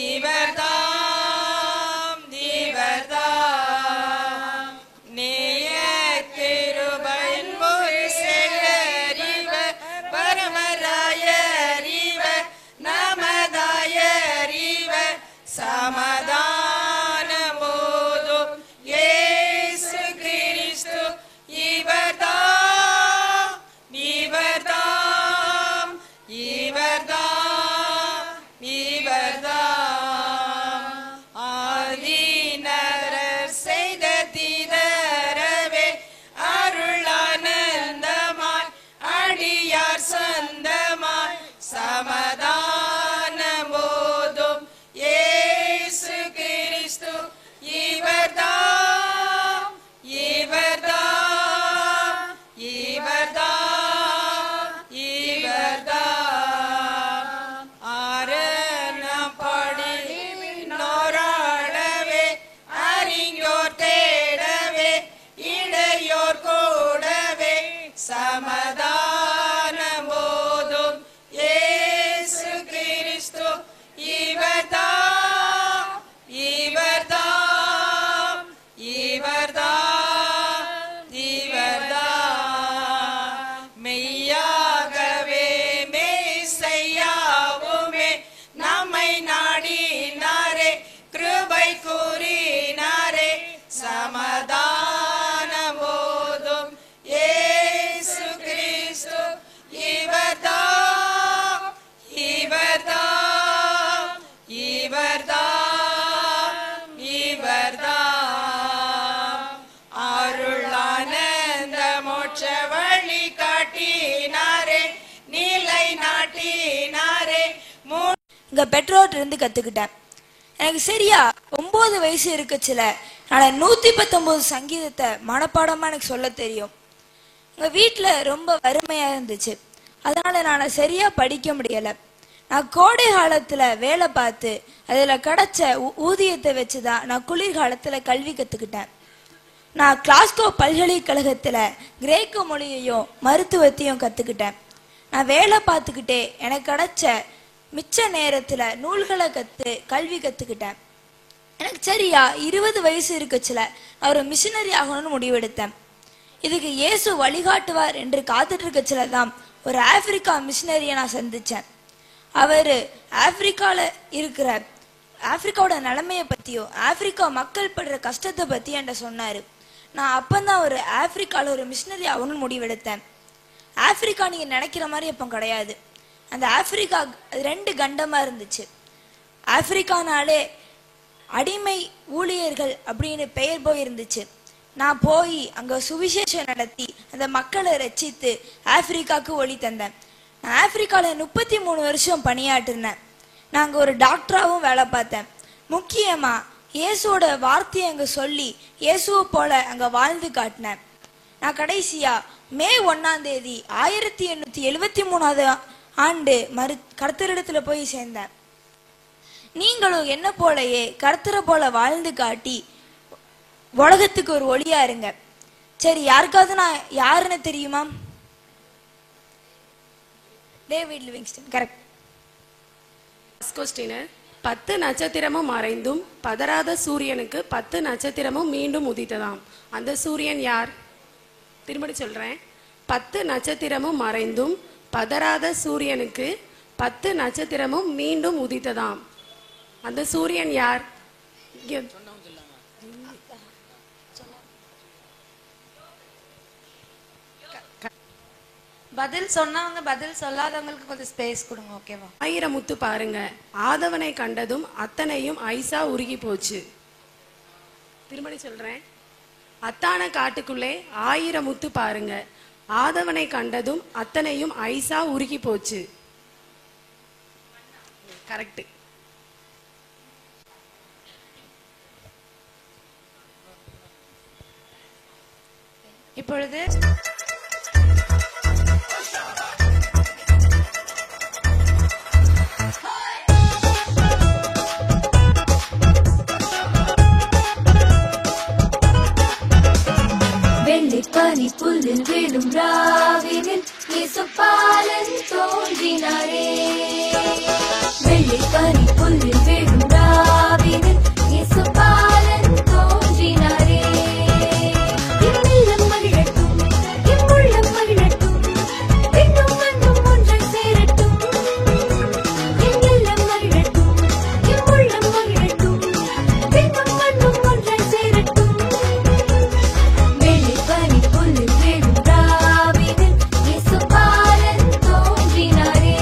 இவர்தாம் இவர்தாம் நேய கிருபையின் ஒரு செயலர் இவர் பரமராயர் இவர் நமதாயர் இவர் சமாதானம் போதும் இயேசு கிறிஸ்து இவர்தாம் இவர்தாம் இவர்தாம் இவர்தாம் ஆதிநரர் செய்த தீதரவே அருளானந்தமாய் அடியார் சொந்தமாய் சமாதானம் போதும் இயேசு கிறிஸ்து இவர்தாம் இவர்தாம் இவர்தாம் இவர்தாம் ஆரணம் பாடி நோராடவே அறிஞர் தேடவே இடையோர் கூடவே சமாதானம் போதும் இயேசு கிறிஸ்து இவர்தாம் இவர்தாம் இவர்தாம் இவர்தாம் மெய்யாகவே மெய்சையாவுமே நம்மை நாடினாரே கிருபை கூறினாரே சமாதானம் போதும் இயேசு கிறிஸ்து இவர்தாம் இவர்தாம் இவர்தாம் இவர்தாம் அருளானந்த மோட்ச வழி காட்டினாரே நிலை நாட்டினாரே. இங்க பெற்றோர்கிட்ட இருந்து கத்துக்கிட்டேன். எனக்கு சரியா 9 வயசு இருக்குச்சுல நான் 119 சங்கீதத்தை மனப்பாடமா எனக்கு சொல்ல தெரியும். எங்க வீட்டுல ரொம்ப வறுமையா இருந்துச்சு, அதனால நான் சரியா படிக்க முடியல. நான் கோடை காலத்துல வேலை பார்த்து அதுல கிடைச்ச ஊதியத்தை வச்சுதான் நான் குளிர்காலத்துல கல்வி கத்துக்கிட்டேன். நான் கிளாஸ்கோ பல்கலைக்கழகத்துல கிரேக்க மொழியையும் மருத்துவத்தையும் கத்துக்கிட்டேன். நான் வேலை பார்த்துக்கிட்டே எனக்கு கிடைச்ச மிச்ச நேரத்துல நூல்களை கல்வி கத்துக்கிட்டேன். எனக்கு சரியா 20 வயசு இருக்குச்சுல நான் ஒரு மிஷினரி ஆகணும்னு முடிவெடுத்தேன். இதுக்கு இயேசு வழிகாட்டுவார் என்று காத்துட்டு இருக்கச்சிலதான் ஒரு ஆப்பிரிக்கா மிஷினரியை நான் சந்திச்சேன். அவர் ஆப்பிரிக்காவோட நிலைமையை பத்தியோ ஆப்பிரிக்கா மக்கள் படுற கஷ்டத்தை பத்தி என்கிட்ட சொன்னாரு. நான் அப்பந்தான் ஒரு ஆப்பிரிக்கால ஒரு மிஷினரி ஆகணும்னு முடிவெடுத்தேன். ஆப்பிரிக்கா நீங்க நினைக்கிற மாதிரி அப்போ கிடையாது. அந்த ஆப்பிரிக்கா 2 கண்டமா இருந்துச்சு. ஆப்பிரிக்கானாலே அடிமை ஊழியர்கள் அப்படின்னு பெயர் போயிருந்துச்சு. நான் போய் அங்க சுவிசேஷம் நடத்தி அந்த மக்களை ரட்சித்து ஆப்பிரிக்காவுக்கு ஒளி தந்தேன். நான் ஆப்பிரிக்கால 33 வருஷம் பணியாற்றினேன். நாங்கள் ஒரு டாக்டராகவும் வேலை பார்த்தேன். முக்கியமா இயேசுவோட வார்த்தையை அங்க சொல்லி இயேசுவை போல அங்க வாழ்ந்து காட்டினேன். நான் கடைசியா மே 1ஆம் தேதி 1873 ஆண்டு கர்த்தரிடத்துல போய் சேர்ந்தேன். நீங்களும் என்ன போலயே கர்த்தரை போல வாழ்ந்து காட்டி உலகத்துக்கு ஒரு ஒளியா இருங்க. சரி, யாருக்காவது நான் யாருன்னு தெரியுமா? David Livingstone. கரெக்ட். 10 நட்சத்திரமும் மறைந்தும் பதறாத சூரியனுக்கு 10 நட்சத்திரமும் மீண்டும் உதித்ததாம். அந்த சூரியன் யார்? திரும்படி சொல்றேன். 10 நட்சத்திரமும் மறைந்தும் பதறாத சூரியனுக்கு 10 நட்சத்திரமும் மீண்டும் உதித்ததாம். அந்த சூரியன் யார்? பதில் சொன்னவங்க பதில் சொல்லாதவங்களுக்கு கொஞ்சம் ஸ்பேஸ் கொடுங்க. ஓகேவா? 1000 முத்து பாருங்க. ஆதவனை கண்டதும் அத்தனையும் ஐசா உருகி போச்சு. திரும்படி சொல்றேன். அத்தான காட்டுக்குள்ளே 1000 முத்து பாருங்க. ஆதவனை கண்டதும் அத்தனையும் ஐசா உருகி போச்சு. கரெக்ட். இப்பொழுது வெள்ளிப்பனி புல்லில் விழும் ராவினில் இயேசுபாலன் தோன்றினாரே. வெள்ளிப்பனி புல்லில் விழும் ராவினில் இயேசுபாலன் தோன்றினாரே. எம்மெல்லாம் மகிழட்டும், எம்முள்ளம் மகிழட்டும், விண்ணும் மண்ணும் ஒன்றாய் சேரட்டும். எங்கெல்லாம் மகிழட்டும், எம்முள்ளம் மகிழட்டும், விண்ணும் மண்ணும் ஒன்றாய் சேரட்டும். வெள்ளிப்பனி புல்லில் விழும் ராவினில் இயேசுபாலன் தோன்றினாரே.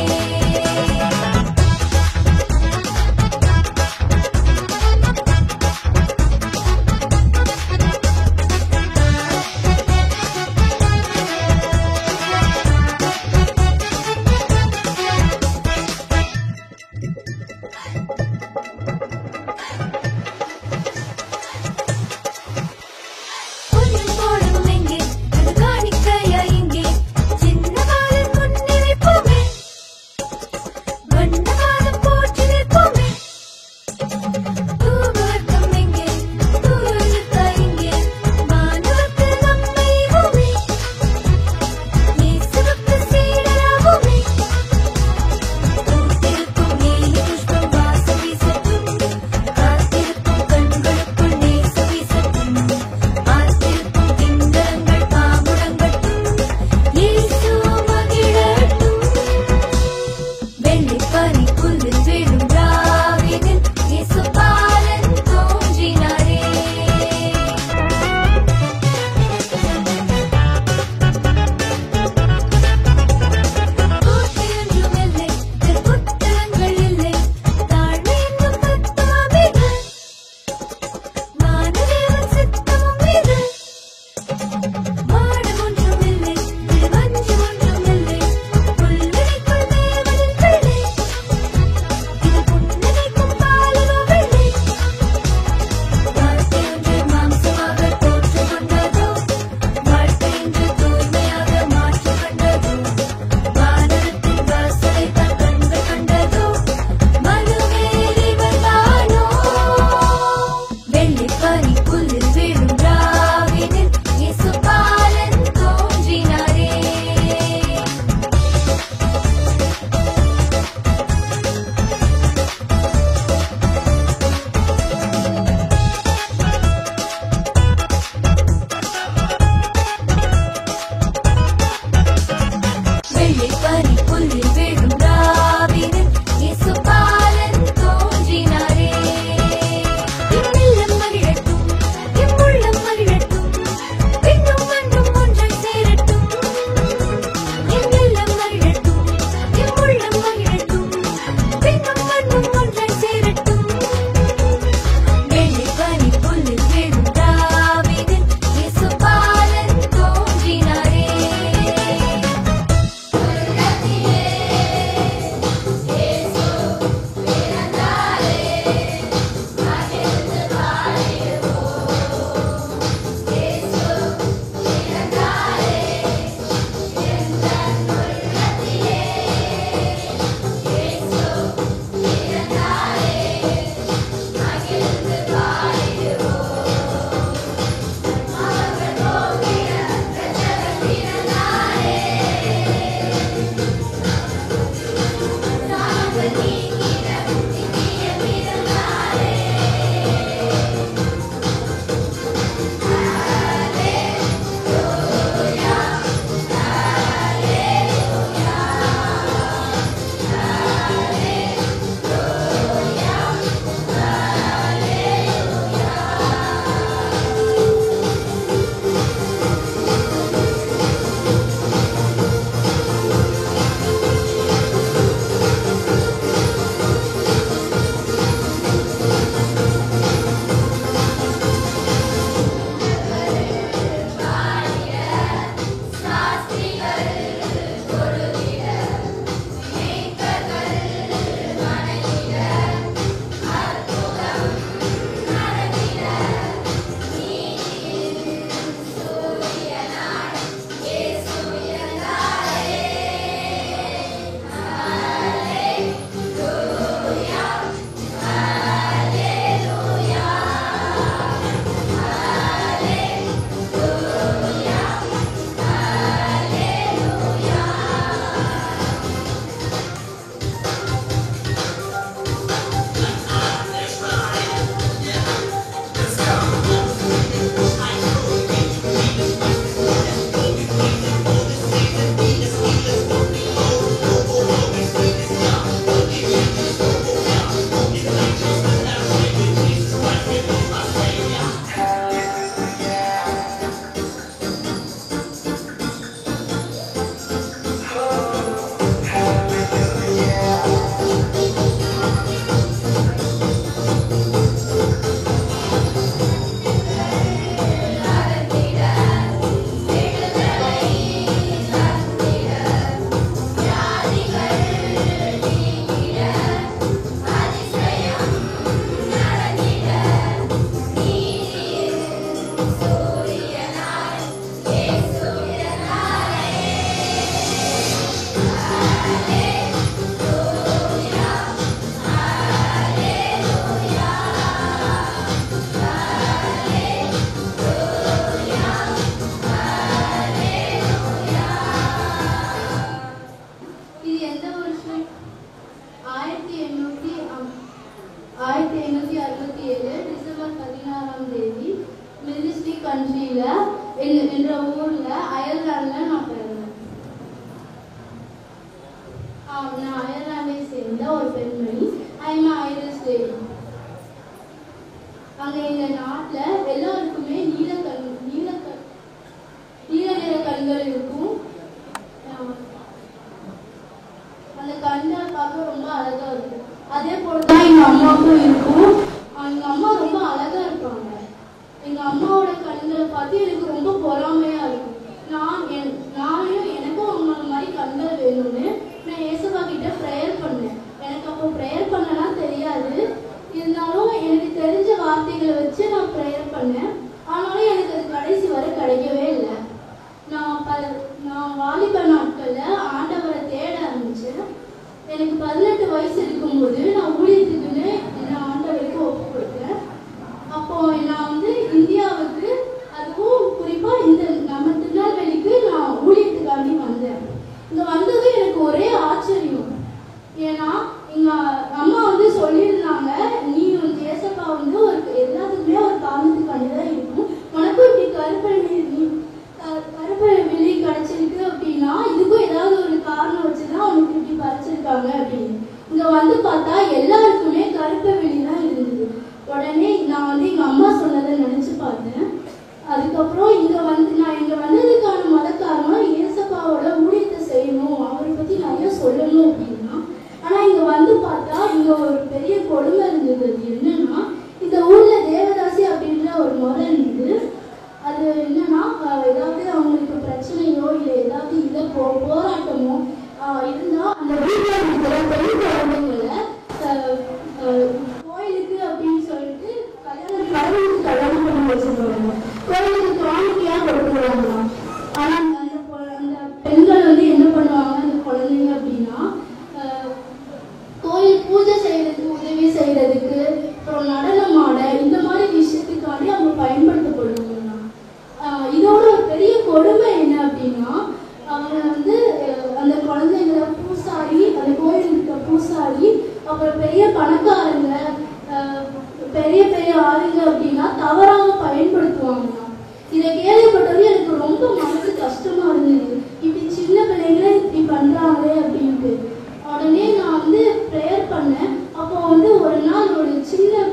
என்ற ஊர்ல அயர்லாந்துல நான் பிறந்தேன். நான் அயர்லாண்டை சேர்ந்த ஒரு பெண்மணி. I'm Irish lady. அங்க எங்க நாட்டுல எல்லாருக்குமே நீல நிற கண்கள் இருக்கும். அந்த கண்ணை பார்க்க ரொம்ப அழகா இருக்கும். அதே போலதான் எங்க அம்மாவுக்கும் இருக்கும். எங்க அம்மா ரொம்ப அழகா இருப்பாங்க. எங்க அம்மாவோட கண்களை பார்த்து எனக்கு ரொம்ப பொறாமையா இருக்கும். நானும் எனக்கும் அவங்க மாதிரி கண்கள் வேணும்னு நான் ஏசப்பா கிட்ட ப்ரேயர் பண்ணேன். எனக்கு அப்போ ப்ரேயர் பண்ணலாம் தெரியாது. இருந்தாலும் எனக்கு தெரிஞ்ச வார்த்தைகளை வச்சு நான் ப்ரேயர் பண்ணேன். ஆனாலும் எனக்கு அது கடைசி வரை கிடைக்கவே இல்லை. நான் வாலிப நாட்கள்ல ஆண்டவரை தேட ஆரம்பிச்சேன். எனக்கு 18 வயசு இருக்கும்போது நான் ஊழியத்துக்குன்னு என்ன ஆண்டவருக்கு ஒப்பு கொடுத்தேன். அப்போ நான் வந்து இந்தியாவுக்கு, அதுவும் குறிப்பா இந்த நம்ம திருநெல்வேலிக்கு நான் ஊழியத்துக்காண்டி வந்தேன். இங்க வந்தது எனக்கு ஒரே ஆச்சரியம். ஏன்னா எங்க அம்மா வந்து சொல்லியிருந்தாங்க, நீ ஏசப்பா வந்து ஒரு எல்லாத்துக்குமே ஒரு காரணத்துக்காண்டி தான் இருக்கும். உனக்கும் இப்படி கருப்பு வெளி கிடைச்சிருக்கு அப்படின்னா இதுக்கும் ஏதாவது ஒரு காரணம் வச்சுதான் உனக்கு இப்படி பறிச்சிருக்காங்க அப்படின்னு. இங்க வந்து பார்த்தா எல்லாருக்குமே கருப்பு வெளி தான் இருந்தது. உடனே நான் வந்து எங்க அம்மா சொன்னதை நினைச்சு பார்த்தேன். அதுக்கப்புறம் நான் இங்க வந்ததுக்கான மத காரணம் ஏசப்பாவோட ஊழியத்தை செய்யணும், அவரை பத்தி நிறைய சொல்லணும் அப்படின்னா. ஆனா இங்க வந்து பார்த்தா இங்க ஒரு பெரிய கொடுமை இருந்தது. அது என்னன்னா, இந்த ஊர்ல தேவதாசி அப்படின்ற ஒரு முறை இருந்தது. அது என்னன்னா, ஏதாவது அவங்களுக்கு பிரச்சனையோ இல்லை ஏதாவது இழப்போ போராட்டமோ இருந்தா அந்த வீட்டுல இருக்கிற பெண் குழந்தைங்களை கோயிலுக்கு அப்படின்னு சொல்லிட்டு கல்யாணம் பண்ணி வச்சிருக்காங்க. கோயிலுக்கு காணிக்கையா கொடுக்குறாங்க. ஆனா அந்த பெண்கள் வந்து என்ன பண்ணுவாங்க, அந்த குழந்தைங்க அப்படின்னா கோயில் பூஜை செய்யறதுக்கு உதவி செய்யறதுக்கு, அப்புறம் நடனம் ஆட, இந்த மாதிரி விஷயத்துக்காண்டி அவங்க பயன்படுத்தப்படுவாங்க. இதோட ஒரு பெரிய கொடுமை என்ன அப்படின்னா, அவங்க வந்து அந்த குழந்தைங்களை பூசாரி, அந்த கோயில் இருக்க பூசாரி, அப்புறம் பெரிய பணக்காரங்க, பெரிய பெரிய ஆளுங்க அப்படின்னா தவறாக பயன்படுத்துவாங்க. இதை கேள்விப்பட்டது எனக்கு ரொம்ப மனசு கஷ்டமா இருந்தது. இப்படி சின்ன பிள்ளைங்களே இப்படி பண்றாங்களே அப்படின்ட்டு. உடனே நான் வந்து ப்ரேயர் பண்ணேன். அப்போ வந்து ஒரு நாள் ஒரு சின்ன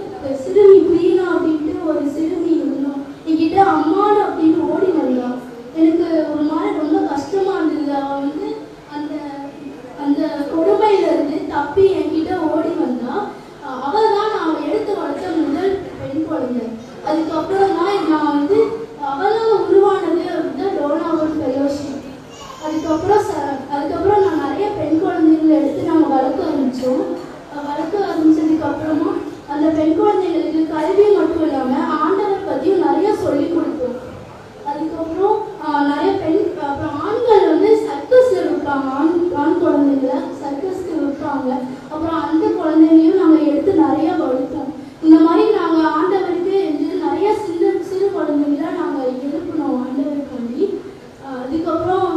சிறுமி குயினா அப்படின்ட்டு ஒரு சிறுமி இருந்தோம். என்கிட்ட அம்மாடு அப்படின்னு ஓடி வந்தான். எனக்கு ஒரு மாதிரி ரொம்ப கஷ்டமா இருந்தது. அவன் வந்து அந்த அந்த கொடுமையில இருந்து தப்பி என்கிட்ட ஓடி வந்தா. அவள் தான் நான் எடுத்து வளர்த்த முதல் பெண் குழந்தை. அதுக்கப்புறம் தான் நான் வந்து அவளால் உருவானது அப்படின்னா டோனாவல் ஃபெலோஷிப். அதுக்கப்புறம் நான் நிறைய பெண் குழந்தைகளை எடுத்து நாங்கள் வளர்க்க ஆரம்பித்தோம். வளர்க்க ஆரம்பித்ததுக்கு அப்புறமா அந்த பெண் குழந்தைகளுக்கு கல்வி மட்டும் இல்லாமல் ஆண்டவர் பற்றியும் நிறைய சொல்லி கொடுத்தோம். அதுக்கப்புறம் நிறைய அப்புறம் ஆண்கள் வந்து சர்க்கஸில் விற்பாங்க. ஆண் குழந்தைங்களை சர்க்கஸ்க்கு விற்பாங்க. அப்புறம் அந்த குழந்தைங்களையும் நாங்கள் எடுத்து நிறைய வளர்த்தோம். இந்த மாதிரி நாங்கள் ஆண்டவருக்கு நிறைய சிறு குழந்தைங்களை நாங்கள் எழுப்பினோம் ஆண்டவருக்காண்டி. அதுக்கப்புறம்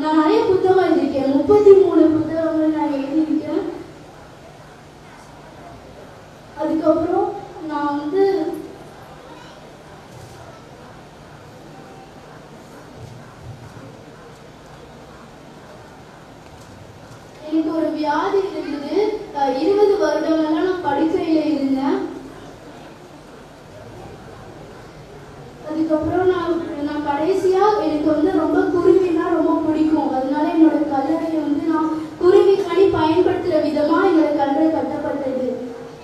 நான் நிறைய புத்தகம் எழுதியிருக்கேன். 33 புத்தகங்கள் நான் எழுதியிருக்கேன். அதுக்கப்புறம் நான் வந்து எனக்கு ஒரு வியாதி இருந்தது. 20 வருடங்கள்லாம் நான் படுக்கையில இருந்தேன். அதுக்கப்புறம் நான் கடைசியா எனக்கு வந்து ரொம்ப குருவினா ரொம்ப பிடிக்கும். அதனால என்னோட கல்லறையை வந்து நான் குருவிக்காண்டி பயன்படுத்துற விதமா என்னோட கல்லறை கட்டப்பட்டது.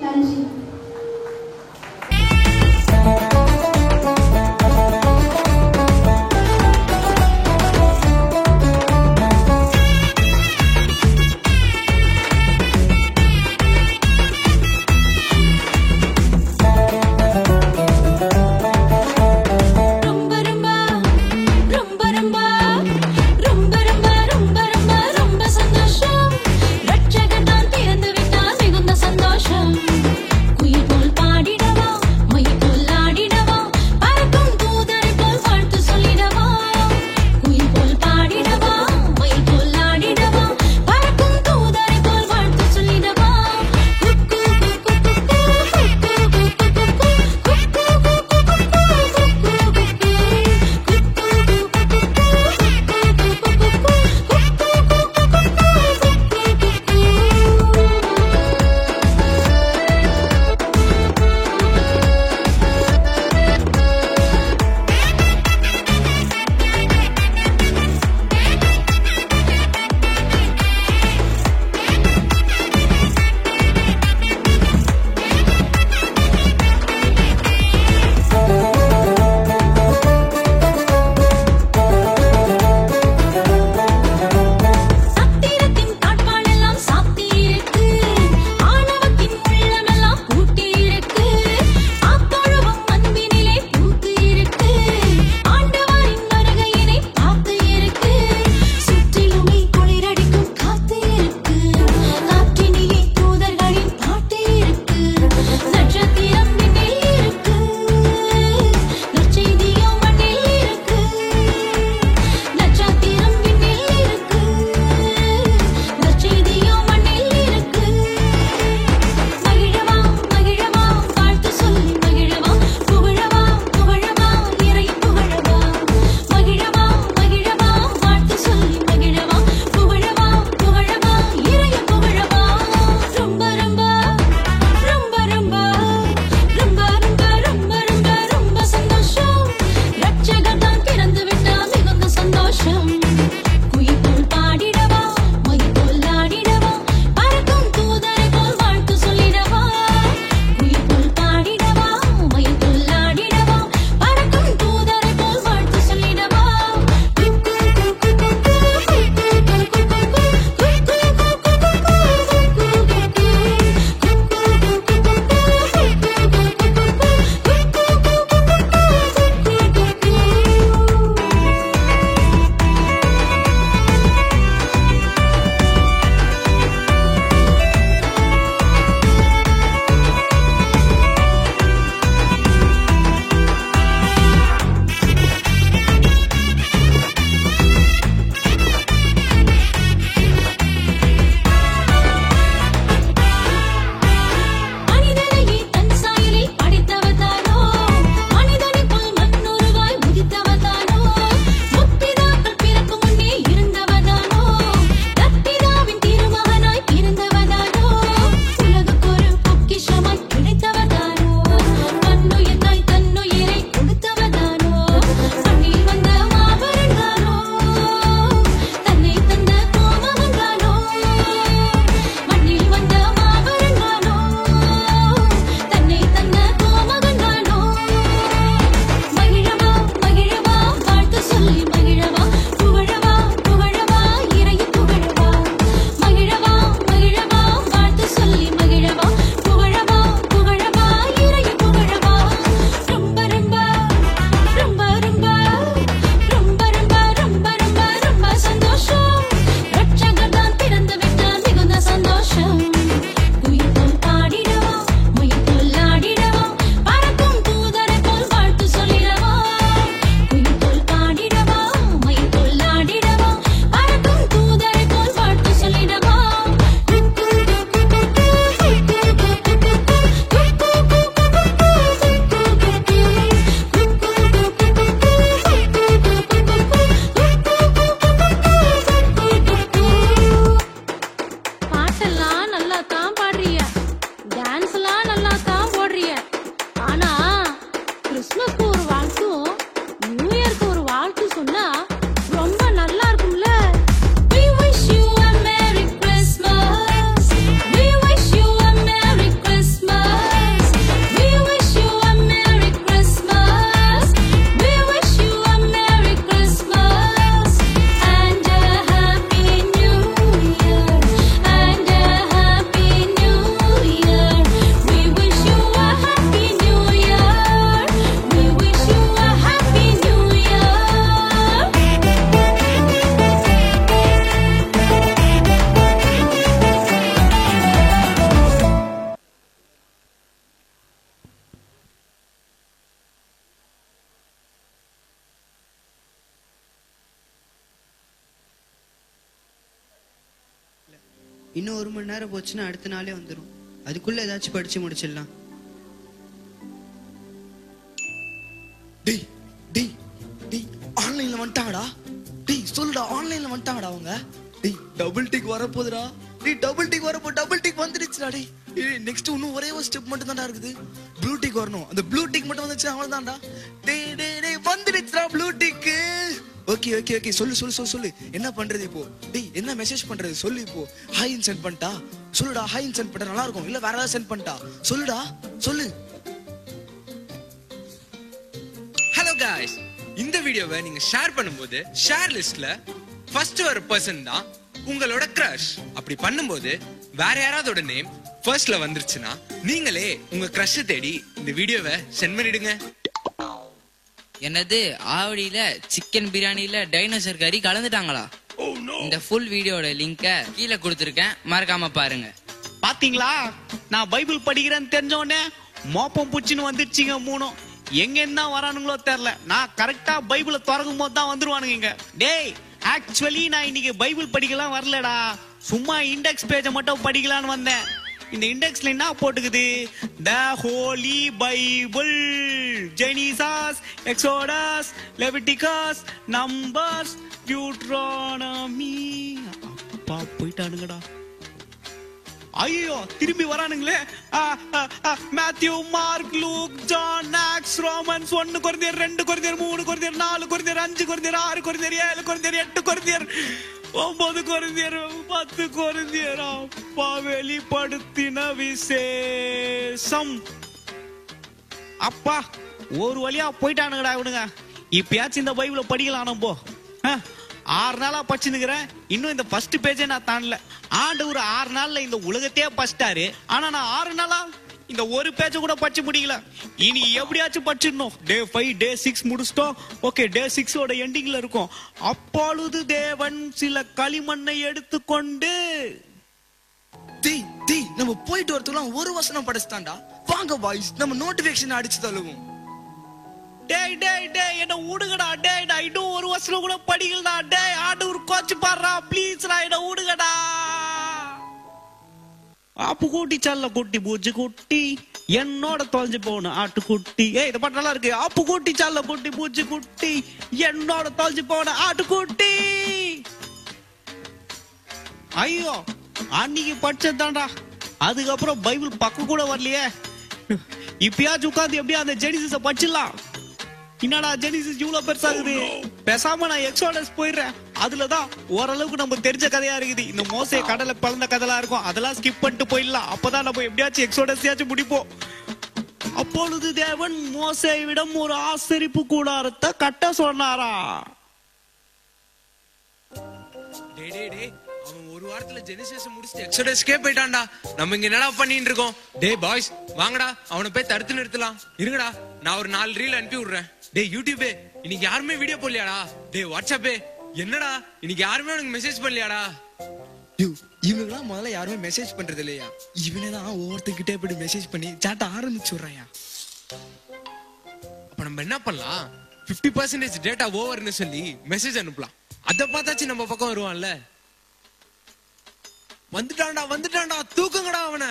நன்றி. இன்னும் 1 மணி நேரம் போச்சுன்னா அடுத்த நாளே வந்துடும். அதுக்குள்ள ஏதாச்சும் படிச்சு முடிச்சிடலாம். டேய் டேய் டேய் ஆன்லைன்ல வந்துட்டாங்கடா. டேய் சொல்லுடா, ஆன்லைன்ல வந்துட்டாங்கடா அவங்க. டேய் டபுள் டிக் வரப்போகுதுடா. டேய் டபுள் டிக் வரப்போ டபுள் டிக் வந்துடுச்சுடா. டேய் நெக்ஸ்ட் இன்னும் ஒரே ஒரு ஸ்டெப் மட்டும் தான்டா இருக்குது. ப்ளூ டிக் வரணும். அந்த ப்ளூ டிக் மட்டும் வந்துச்சு அவ்வளவுதான்டா. டேய் டேய் டேய் வந்துடுச்சுடா blue tick. Okay okay okay சொல்லு சொல்லு சொல்லு சொல்லு என்ன பண்றது இப்போ? டேய் என்ன மெசேஜ் பண்றது சொல்லு இப்போ. ஹாய் சென்ட் பண்ணிட்டா சொல்லுடா. ஹாய் சென்ட் பண்ணா நல்லா இருக்கும். இல்ல வேற ஏதாவது சென்ட் பண்ணிட்டா சொல்லுடா சொல்லு. ஹலோ காய்ஸ், இந்த வீடியோவை நீங்க ஷேர் பண்ணும்போது ஷேர் லிஸ்ட்ல ஃபர்ஸ்ட் வர பர்சன் தான் உங்களோட கிரஷ். அப்படி பண்ணும்போது வேற யாராவது நேம் ஃபர்ஸ்ட்ல வந்துருச்சுன்னா நீங்களே உங்க கிரஷ் தேடி இந்த வீடியோவை சென்ட் பண்ணிடுங்க. என்னது ஆவடியில சிக்கன் பிரியாணில டைனோசர் கறி கலந்துட்டாங்களா? இந்த ஃபுல் வீடியோட லிங்க கீழே கொடுத்துருக்கேன், மறக்காம பாருங்க. பாத்தீங்களா, நான் பைபிள் படிக்கிறேன்னு தெரிஞ்ச உடனே மோப்பம் பூச்சின்னு வந்துருச்சுங்க 3. எங்க என்ன வரானுங்களோ தெரியல. நான் கரெக்டா பைபிளை திறக்கும் போது தான் வந்துருவானுங்க. டேய் ஆக்சுவலி நான் இன்னைக்கு பைபிள் படிக்கலாம் வரலடா, சும்மா இண்டெக்ஸ் பேஜை மட்டும் படிக்கலான்னு வந்தேன். இந்த இண்டெக்ஸ்ல என்ன போட்டுக்குது? The Holy Bible, Genesis, Exodus, Leviticus, Numbers, Deuteronomy. அப்பா போயிட்டானுங்கடா. ஐயோ திரும்பி வரானுங்களே. Matthew, Mark, Luke, John, Acts, Romans, 1 கொரிந்தியர், 2 கொரிந்தியர், 3 கொரிந்தியர், 4 கொரிந்தியர், 5 கொரிந்தியர், 6 கொரிந்தியர், 7 கொரிந்தியர், 8 கொரிந்தியர், 9 கொரிந்தியர், 10 கொரிந்தியர். அப்பா வெளிப்படுத்தின விசேஷம். அப்பா ஒரு வழியா போயிட்டானுங்கடா இவனுங்க. இப்பயாச்சும் இந்த பைபிளை படிக்கலாம். நம்ம 6 நாளா படிச்சுக்கிறேன், இன்னும் இந்த ஃபர்ஸ்ட் பேஜே நான் தாண்டல. ஆண்டவர் 6 நாள்ல இந்த உலகத்தையே படிச்சிட்டாரு. ஆனா நான் 6 நாளா இந்த ஒரு பேஜ கூட படிச்சு முடியல. இனி எப்படியாச்சும் படிச்சிடணும். டே 5 டே 6 முடிச்சிட்டோம். ஓகே டே 6 ஓட எண்டிங்ல இருக்கும். அப்பொழுது தேவன் சில களிமண்ணை எடுத்துக்கொண்டு. டேய் டேய் நம்ம போயிட்டு வரதுக்குலாம் ஒரு வசனம் படிச்சுட்டான்டா. வாங்க பாய்ஸ் நம்ம நோட்டிபிகேஷன் அடிச்சு தள்ளுவோம். டேய் டேய் டேய் என்ன ஊடுங்கடா. டேய் நான் இன்னும் ஒரு வருஷம் கூட படிக்கலடா. டேய் ஆண்டவர் கோச்சு பாடுறா ப்ளீஸ்டா, என்ன ஊடுங்கடா. ஆப்பு கூட்டி சல்ல குட்டி பூச்சி குட்டி என்னோட தொலைஞ்சு போன ஆட்டுக்குட்டி. ஏய் இந்த பாட்டு நல்லா இருக்கு. ஆப்பு கூட்டி சல்ல குட்டி பூச்சி குட்டி என்னோட தொலைஞ்சு போன ஆட்டுக்குட்டி. ஐயோ அன்னைக்கு படிச்சதான்டா, அதுக்கப்புறம் பைபிள் பக்கம் கூட வரலையே. இப்பயாச்சும் உட்காந்து எப்படியா அந்த ஜெனிசிஸ படிச்சிடலாம். என்னடா ஜெனிசிஸ் இவ்வளவு பெருசாகுது. பேசாம நான் எக்ஸோடஸ் போயிடுறேன். அதுலதான் ஓரளவுக்கு நம்ம தெரிஞ்ச கதையா இருக்குது. இந்த மோசே கடலை பழந்த கதைலாம் இருக்கும், அதெல்லாம் ஸ்கிப் பண்ணிட்டு போயிடலாம். அப்பதான் நம்ம எப்படியாச்சும் எக்ஸோடஸையாச்சும் முடிப்போம். அப்பொழுது தேவன் மோசேவிடம் ஒரு ஆசரிப்பு கூடாரத்தை கட்ட சொன்னாரா. அவன் ஒரு வாரத்துல ஜெனிசிஸ் முடிச்சுட்டு எக்ஸோடஸ்க்கே போயிட்டான்டா. நம்ம இங்க என்னடா பண்ணிட்டு இருக்கோம்? டேய் பாய்ஸ் வாங்கடா, அவனை போய் தடுத்து நிறுத்தலாம். இருங்கடா நான் ஒரு 4 ரீல் அனுப்பி விடுறேன். டேய் யூடியூபே இன்னைக்கு யாருமே வீடியோ போடலையாடா? டேய் வாட்ஸ்அப்பே என்னடா இன்னைக்கு யாருமே உனக்கு மெசேஜ் பண்ணலையாடா? இவனுக்குலாம் முதல்ல யாருமே மெசேஜ் பண்றது இல்லையா? இவனேதான் ஒவ்வொருத்தர்கிட்ட இப்படி மெசேஜ் பண்ணி சாட்ட ஆரம்பிச்சுடுறாயா. அப்ப நம்ம என்ன பண்ணலாம்? 50% டேட்டா ஓவர்னு சொல்லி மெசேஜ் அனுப்பலாம். அத பார்த்தாச்சு நம்ம பக்கம் வருவான்ல. வந்துட்டான்டா வந்துட்டான்டா, தூக்குங்கடா அவனை.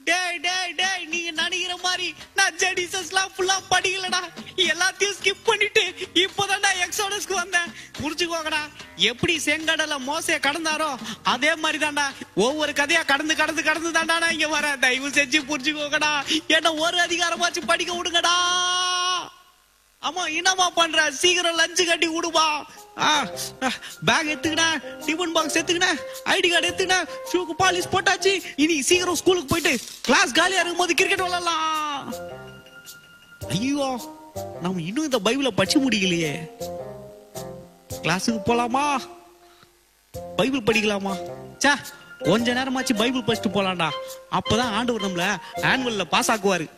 டேய் டேய் டேய் நீங்க நினைக்கிற மாதிரி நான் ஜெனிசஸ்லாம் ஃபுல்லா படிக்கலடா. எல்லாத்தையும் ஸ்கிப் பண்ணிட்டு இப்போதான் நான் எக்ஸோடஸ்க்கு வந்தேன். புரிஞ்சுக்கோங்கடா, எப்படி செங்கடல மோசே கடந்தாரோ அதே மாதிரி தான்டா ஒவ்வொரு கதையா கடந்து கடந்து கடந்து தான்டா நான் இங்க வரேன். தயவு செஞ்சு புரிஞ்சுக்கோங்கடா, என்ன ஒரு அதிகாரமாச்சும் படிக்க விடுங்கடா. ஆமா என்னமா பண்ற, சீக்கிரம் லஞ்சு கட்டி விடுவா. பேக் எடுத்துக்கின, டிஃபன் பாக்ஸ் எடுத்துக்கின, ஐடி கார்டு எடுத்துக்கின, ஷூக்கு பாலிஷ் போட்டாச்சு. இனி சீக்கிரம் ஸ்கூலுக்கு போயிட்டு கிளாஸ் காலியா இருக்கும் போது கிரிக்கெட் விளையாடலாம். ஐயோ நம்ம இன்னும் இந்த பைபிளை படிச்சு முடிக்கலையே. கிளாஸுக்கு போலாமா, பைபிள் படிக்கலாமா? சே கொஞ்ச நேரமாச்சு பைபிள் படிச்சுட்டு போலாம்டா. அப்பதான் ஆண்டவர் நம்மள ஆனுவல்ல பாஸ் ஆக்குவாரு.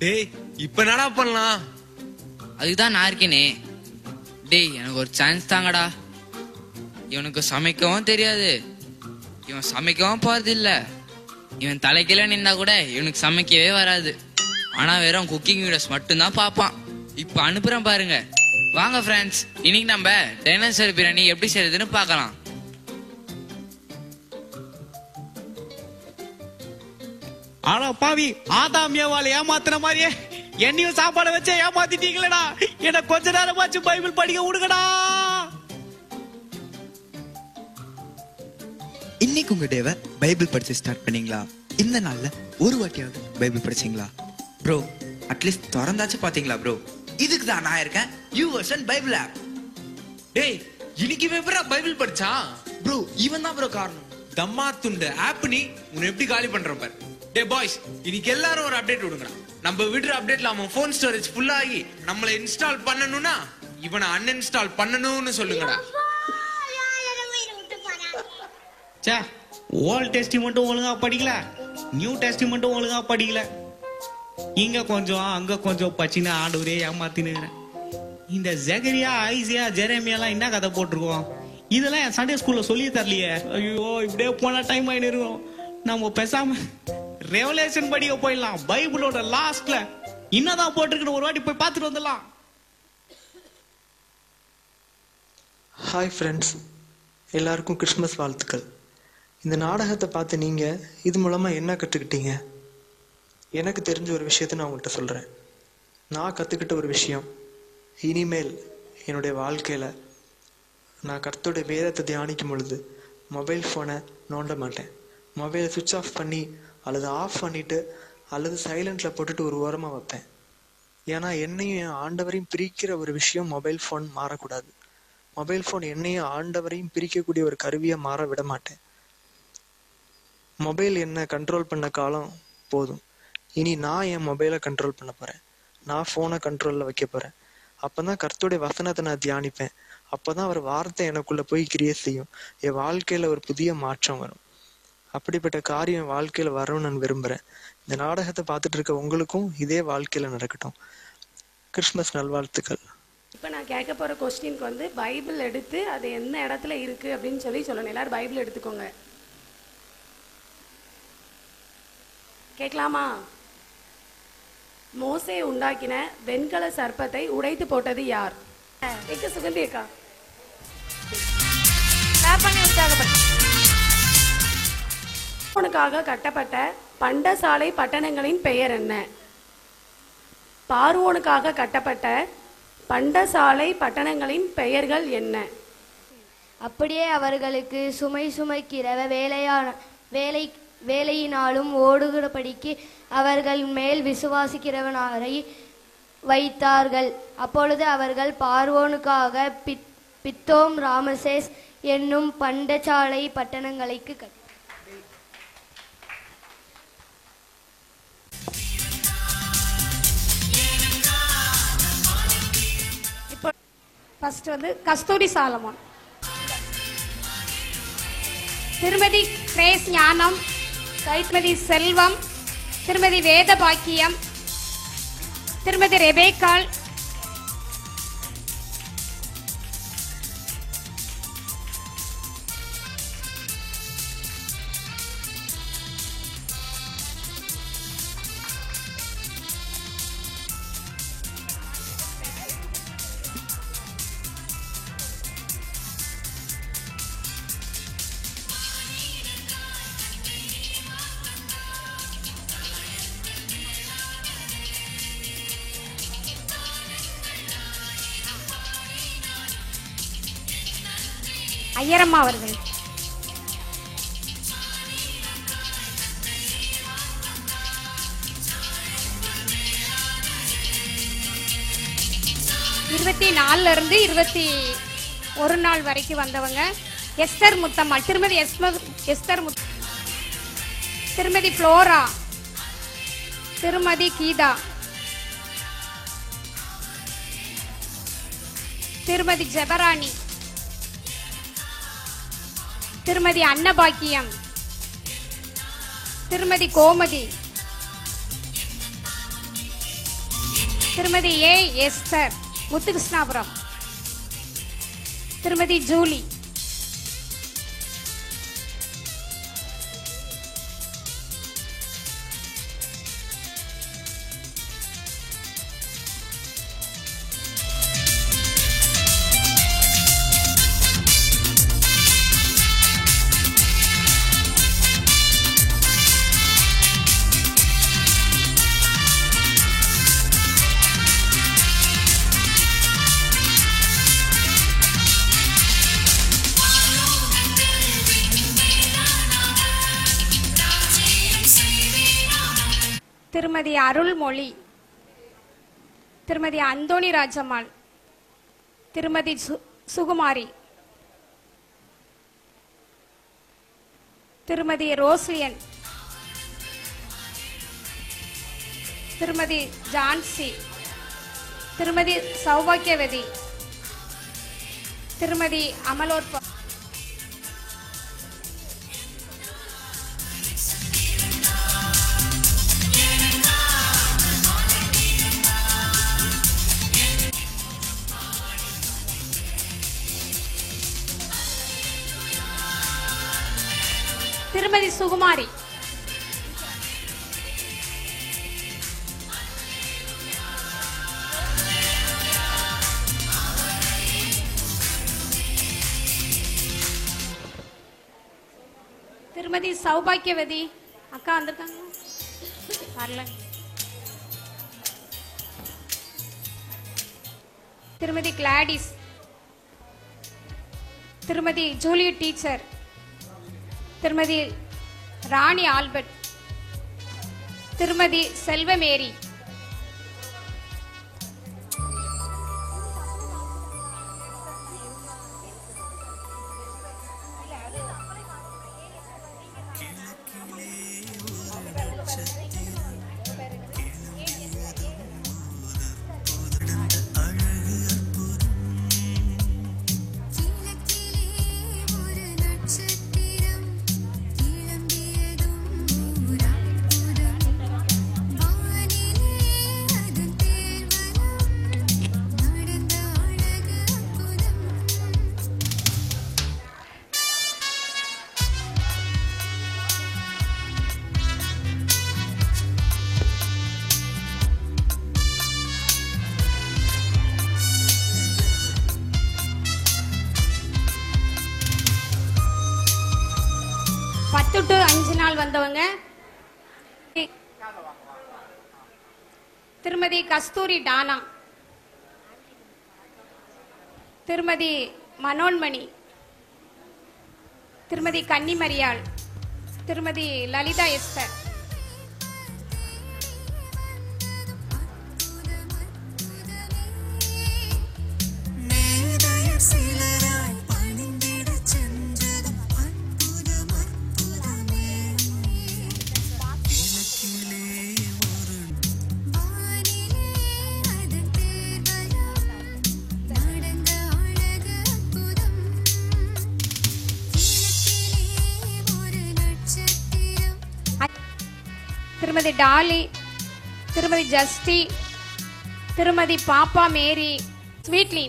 டேய் இப்ப என்னடா பண்ணலாம்? அதுதான் நான் இருக்கேனே. டேய் எனக்கு ஒரு சான்ஸ் தாங்கடா. இவனுக்கு சமைக்கவும் தெரியாது, இவன் சமைக்கவும் போறது இல்ல. இவன் தலைக்கீழ நின்னா கூட இவனுக்கு சமைக்கவே வராது. ஆனா வெறும் குக்கிங் வீடியோஸ் மட்டும்தான் பார்ப்பான். இப்ப அனுப்புறேன் பாருங்க. வாங்க ஃப்ரெண்ட்ஸ், இன்னைக்கு நம்ம டைனோசர் பிரியாணி எப்படி செய்யறதுன்னு பார்க்கலாம். ஆனா பாவி ஆதாம் ஏவாளை ஏமாத்துன மாதிரியே என்னையும் சாப்பாடை வச்சே ஏமாத்திட்டீங்களடா. என்ன கொஞ்ச நேரமாச்சு பைபிள் படிக்க விடுங்கடா. இன்னைக்கு உங்க டேவை பைபிள் படிச்சு ஸ்டார்ட் பண்ணீங்களா? இந்த நாள்ல ஒரு வாட்டியாவது பைபிள் படிச்சீங்களா? ப்ரோ அட்லீஸ்ட் திறந்தாச்சு பாத்தீங்களா ப்ரோ? இதுக்கு தான் நான் இருக்கேன் யூவர்சன் பைபிள் ஆப். டேய் இன்னைக்கு எப்பரா பைபிள் படிச்சான்? ப்ரோ இவன் தான் ப்ரோ காரணம். தம்மா துண்டு ஆப் நீ உன்னை எப்படி காலி பண்ற பாரு. டே பாய்ஸ் இன்னைக்கு எல்லாரும் ஒரு அப்டேட் விடுங்கடா. நம்ம விடுற அப்டேட்ல அவன் போன் ஸ்டோரேஜ் ஃபுல் ஆகி நம்மள இன்ஸ்டால் பண்ணனும்னா இவனை அன்இன்ஸ்டால் பண்ணனும்னு சொல்லுங்கடா. சே ஓல்ட் டெஸ்டிமெண்ட்டும் ஒழுங்கா படிக்கல, நியூ டெஸ்டிமெண்ட்டும் ஒழுங்கா படிக்கல. இங்க கொஞ்சம் அங்க கொஞ்சம் பச்சின ஆண்டவரே ஏமாத்தினுக்கிறேன். இந்த ஜெகரியா ஐசியா ஜெரேமியா என்ன கதை போட்டிருக்கோம்? இதெல்லாம் என் சண்டே ஸ்கூல்ல சொல்லி தரலையே. ஐயோ இப்படியே போனா டைம் ஆயின்னு இருக்கும். நம்ம பேசாம ரெவலேஷன் படிக்க போயிடலாம். பைபிளோட லாஸ்ட்ல என்னதான் போட்டிருக்குன்னு ஒரு வாட்டி போய் பார்த்துட்டு வந்துடலாம். ஹாய் ஃப்ரெண்ட்ஸ், எல்லாருக்கும் கிறிஸ்மஸ் வாழ்த்துக்கள். இந்த நாடகத்தை பார்த்து நீங்கள் இது மூலமாக என்ன கற்றுக்கிட்டீங்க? எனக்கு தெரிஞ்ச ஒரு விஷயத்தை நான் உங்கள்கிட்ட சொல்கிறேன். நான் கற்றுக்கிட்ட ஒரு விஷயம், இனிமேல் என்னுடைய வாழ்க்கையில் நான் கர்த்தருடைய வேதத்தை தியானிக்கும் பொழுது மொபைல் ஃபோனை நோண்ட மாட்டேன். மொபைலை சுவிட்ச் ஆஃப் பண்ணி அல்லது ஆஃப் பண்ணிவிட்டு அல்லது சைலண்டில் போட்டுட்டு ஒரு ஓரமாக வைப்பேன். ஏன்னா என்னையும் என் ஆண்டவரையும் பிரிக்கிற ஒரு விஷயம் மொபைல் ஃபோன் மாறக்கூடாது. மொபைல் ஃபோன் என்னையும் ஆண்டவரையும் பிரிக்கக்கூடிய ஒரு கருவியை மாற விட மாட்டேன். மொபைல் என்ன கண்ட்ரோல் பண்ண காலம் போதும். இனி நான் என் மொபைலை கண்ட்ரோல் பண்ண போகிறேன். நான் ஃபோனை கண்ட்ரோலில் வைக்க போகிறேன். அப்போ தான் கர்த்தருடைய வசனத்தை நான் தியானிப்பேன். அப்போ தான் அவர் வார்த்தை எனக்குள்ளே போய் கிரியை செய்யும். என் வாழ்க்கையில் ஒரு புதிய மாற்றம் வரும். அப்படிப்பட்ட காரியம் என் வாழ்க்கையில் வரணும்னு நான் விரும்புகிறேன். இந்த நாடகத்தை பார்த்துட்டு இருக்க உங்களுக்கும் இதே வாழ்க்கையில் நடக்கட்டும். கிறிஸ்மஸ் நல்வாழ்த்துக்கள். இப்போ நான் கேட்க போகிற கொஸ்டினுக்கு வந்து பைபிள் எடுத்து அது என்ன இடத்துல இருக்குது அப்படின்னு சொல்லணும். எல்லாரும் பைபிள் எடுத்துக்கோங்க. கேட்கலாமா? மோசே உண்டாக்கின வெண்கல சர்ப்பத்தை உடைத்து போட்டது யார்? சுகந்தி அக்கா. பார்வோனுக்காக கட்டப்பட்ட பண்டசாலை பட்டணங்களின் பெயர் என்ன? பார்வோனுக்காக கட்டப்பட்ட பண்டசாலை பட்டணங்களின் பெயர்கள் என்ன? அப்படியே அவர்களுக்கு சுமை சுமைக்கிற வேலையினாலும் ஓடுகிறபடிக்கு அவர்கள் மேல் விசுவாசிக்கிறவனாரை வைத்தார்கள். அப்பொழுது அவர்கள் பார்வோனுக்காக பித்தோம் ராமசேஸ் என்னும் பண்டசாலை பட்டணங்களுக்கு இப்போ ஃபர்ஸ்ட் வந்து கஸ்தூரி சாலமோன், திருமதி கிரேஸ் ஞானம், திருமதி செல்வம், திருமதி வேத பாக்கியம், திருமதி ரெபேக்காள், ஐயரம்மா அவர்கள், இருபத்தி 4 இருந்து 21 நாள் வரைக்கும் வந்தவங்க. எஸ்தர் முத்தம்மாள், திருமதி எஸ்தர் திருமதி புளோரா, திருமதி கீதா, திருமதி ஜெபராணி, திருமதி அன்னபாக்கியம், திருமதி கோமதி, திருமதி ஏ எஸ்தர் முத்துகிருஷ்ணாபுரம், திருமதி ஜூலி, திருமதி அருள்மொழி, திருமதி அந்தோணி ராஜம்மாள், திருமதி சுகுமாரி, திருமதி ரோஸ்லியன், திருமதி ஜான்சி, திருமதி சௌபாக்கியவதி, திருமதி அமலோற்பா, திருமதி சுகுமாரி, திருமதி சௌபாக்கியவதி அக்கா வந்திருக்காங்க வரல, திருமதி கிளாடிஸ், திருமதி ஜூலியட் டீச்சர், திருமதி ராணி ஆல்பர்ட், திருமதி செல்வமேரி, பத்து 5 நாள் வந்தவங்க திருமதி கஸ்தூரி டானா, திருமதி மனோன்மணி, திருமதி கன்னிமரியாள், திருமதி லலிதா எஸ்தர், திருமதி டாலி, திருமதி ஜஸ்டி, திருமதி பாப்பா மேரி, ஸ்வீட்லி,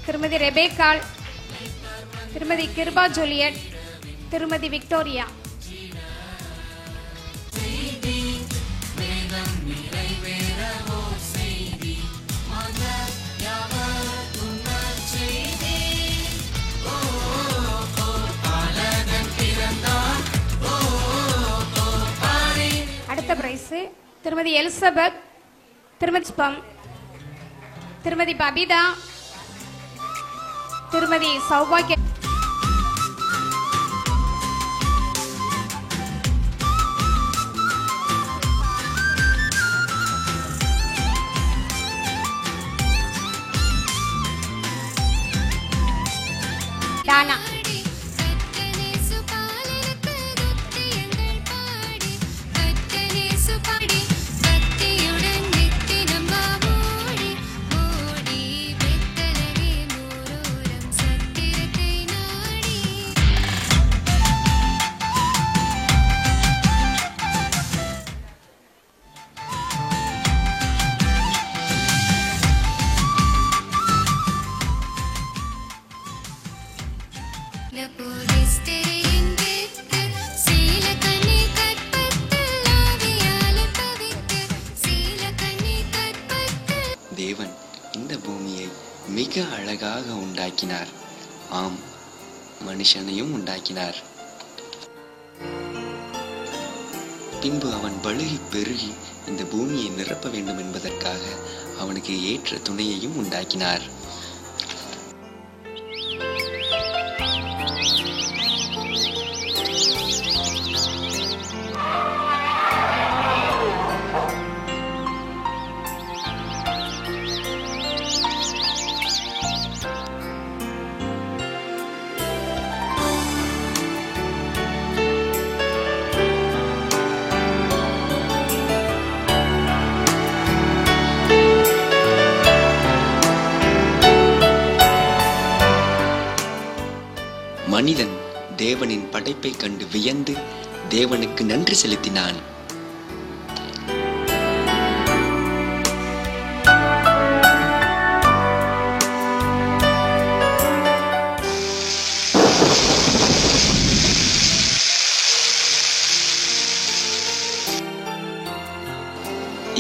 திருமதி ரெபேக்காள், திருமதி கிருபா ஜூலியட், திருமதி விக்டோரியா, அடுத்த பிரைஸ் திருமதி எலிசபெத், திருமதி ஸ்பம், திருமதி பபிதா, திருமதி சௌபாக்கிய, டானா, சத்திரத்தை மிக அழகாக உண்டாக்கினார். ஆம், மனுஷனையும் உண்டாக்கினார். பின்பு அவன் பலுகி பெருகி இந்த பூமியை நிரப்ப வேண்டும் என்பதற்காக அவனுக்கு ஏற்ற துணையையும் உண்டாக்கினார். மனிதன் தேவனின் படைப்பை கண்டு வியந்து தேவனுக்கு நன்றி செலுத்தினான்.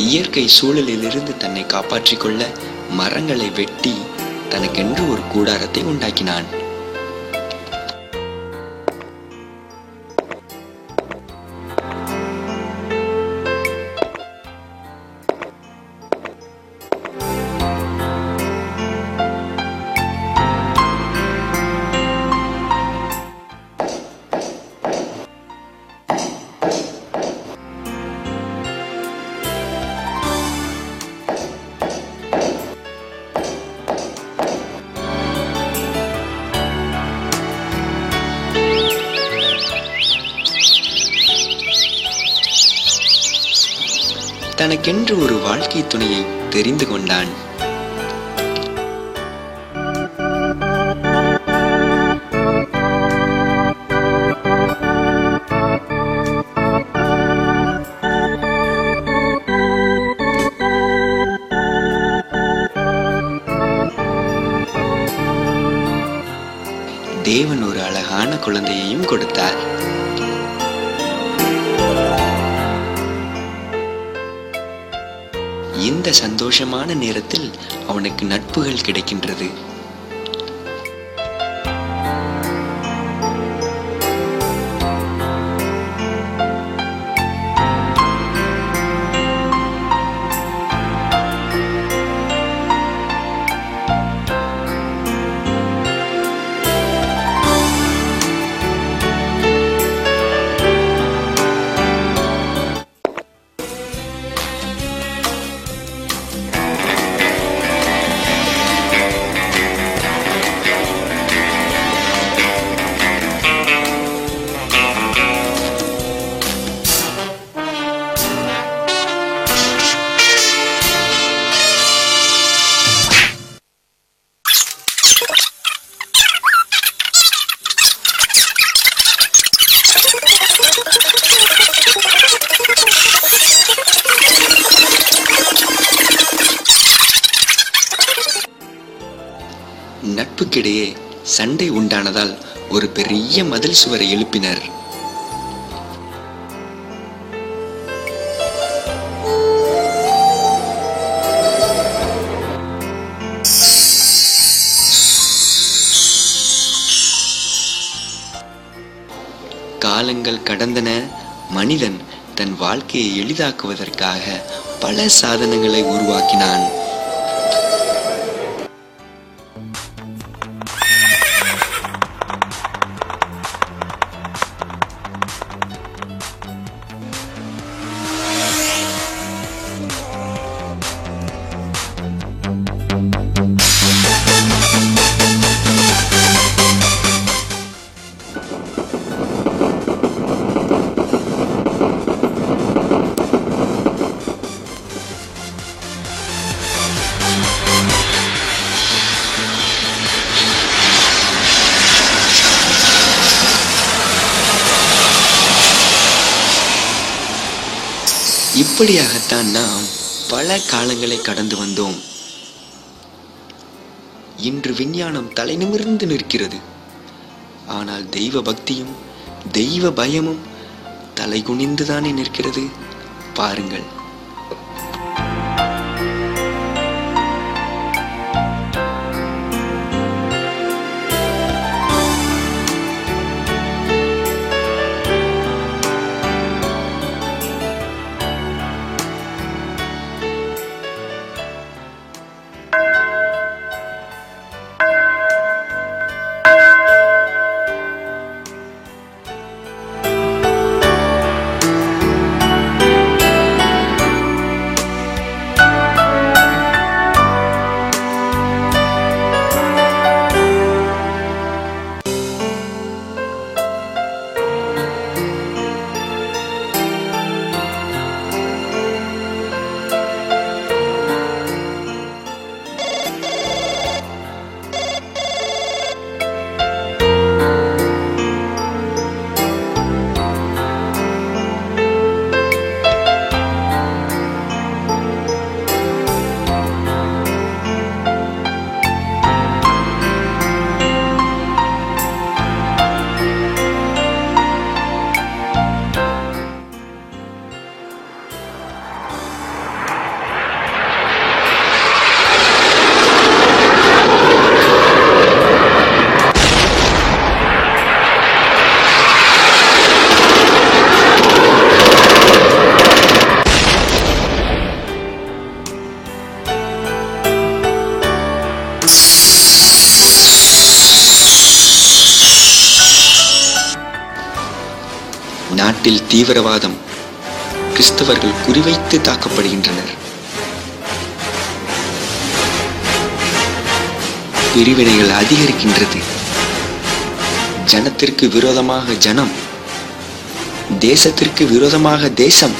இயற்கை சூழலிலிருந்து தன்னை காப்பாற்றிக் கொள்ள மரங்களை வெட்டி தனக்கென்று ஒரு கூடாரத்தை உண்டாக்கினான். தனக்கென்று ஒரு வாழ்க்கை துணையை தெரிந்து கொண்டான். தேவன் ஒரு அழகான குழந்தையையும் கொடுத்தார். இந்த சந்தோஷமான நேரத்தில் அவனுக்கு நட்புகள் கிடைக்கின்றது. நட்புக்கிடையே சண்டை உண்டானதால் ஒரு பெரிய மதில் சுவரை எழுப்பினர். காலங்கள் கடந்தன. மனிதன் தன் வாழ்க்கையை எளிதாக்குவதற்காக பல சாதனங்களை உருவாக்கினான். இப்படியாகத்தான் நாம் பல காலங்களை கடந்து வந்தோம். இன்று விஞ்ஞானம் தலை நிமிர்ந்து நிற்கிறது. ஆனால் தெய்வ பக்தியும் தெய்வ பயமும் தலை குனிந்துதானே நிற்கிறது. பாருங்கள். நாட்டில் தீவிரவாதம், கிறிஸ்தவர்கள் குறிவைத்து தாக்கப்படுகின்றனர். பிரிவினைகள் அதிகரிக்கின்றது. ஜனத்திற்கு விரோதமாக ஜனம், தேசத்திற்கு விரோதமாக தேசம்.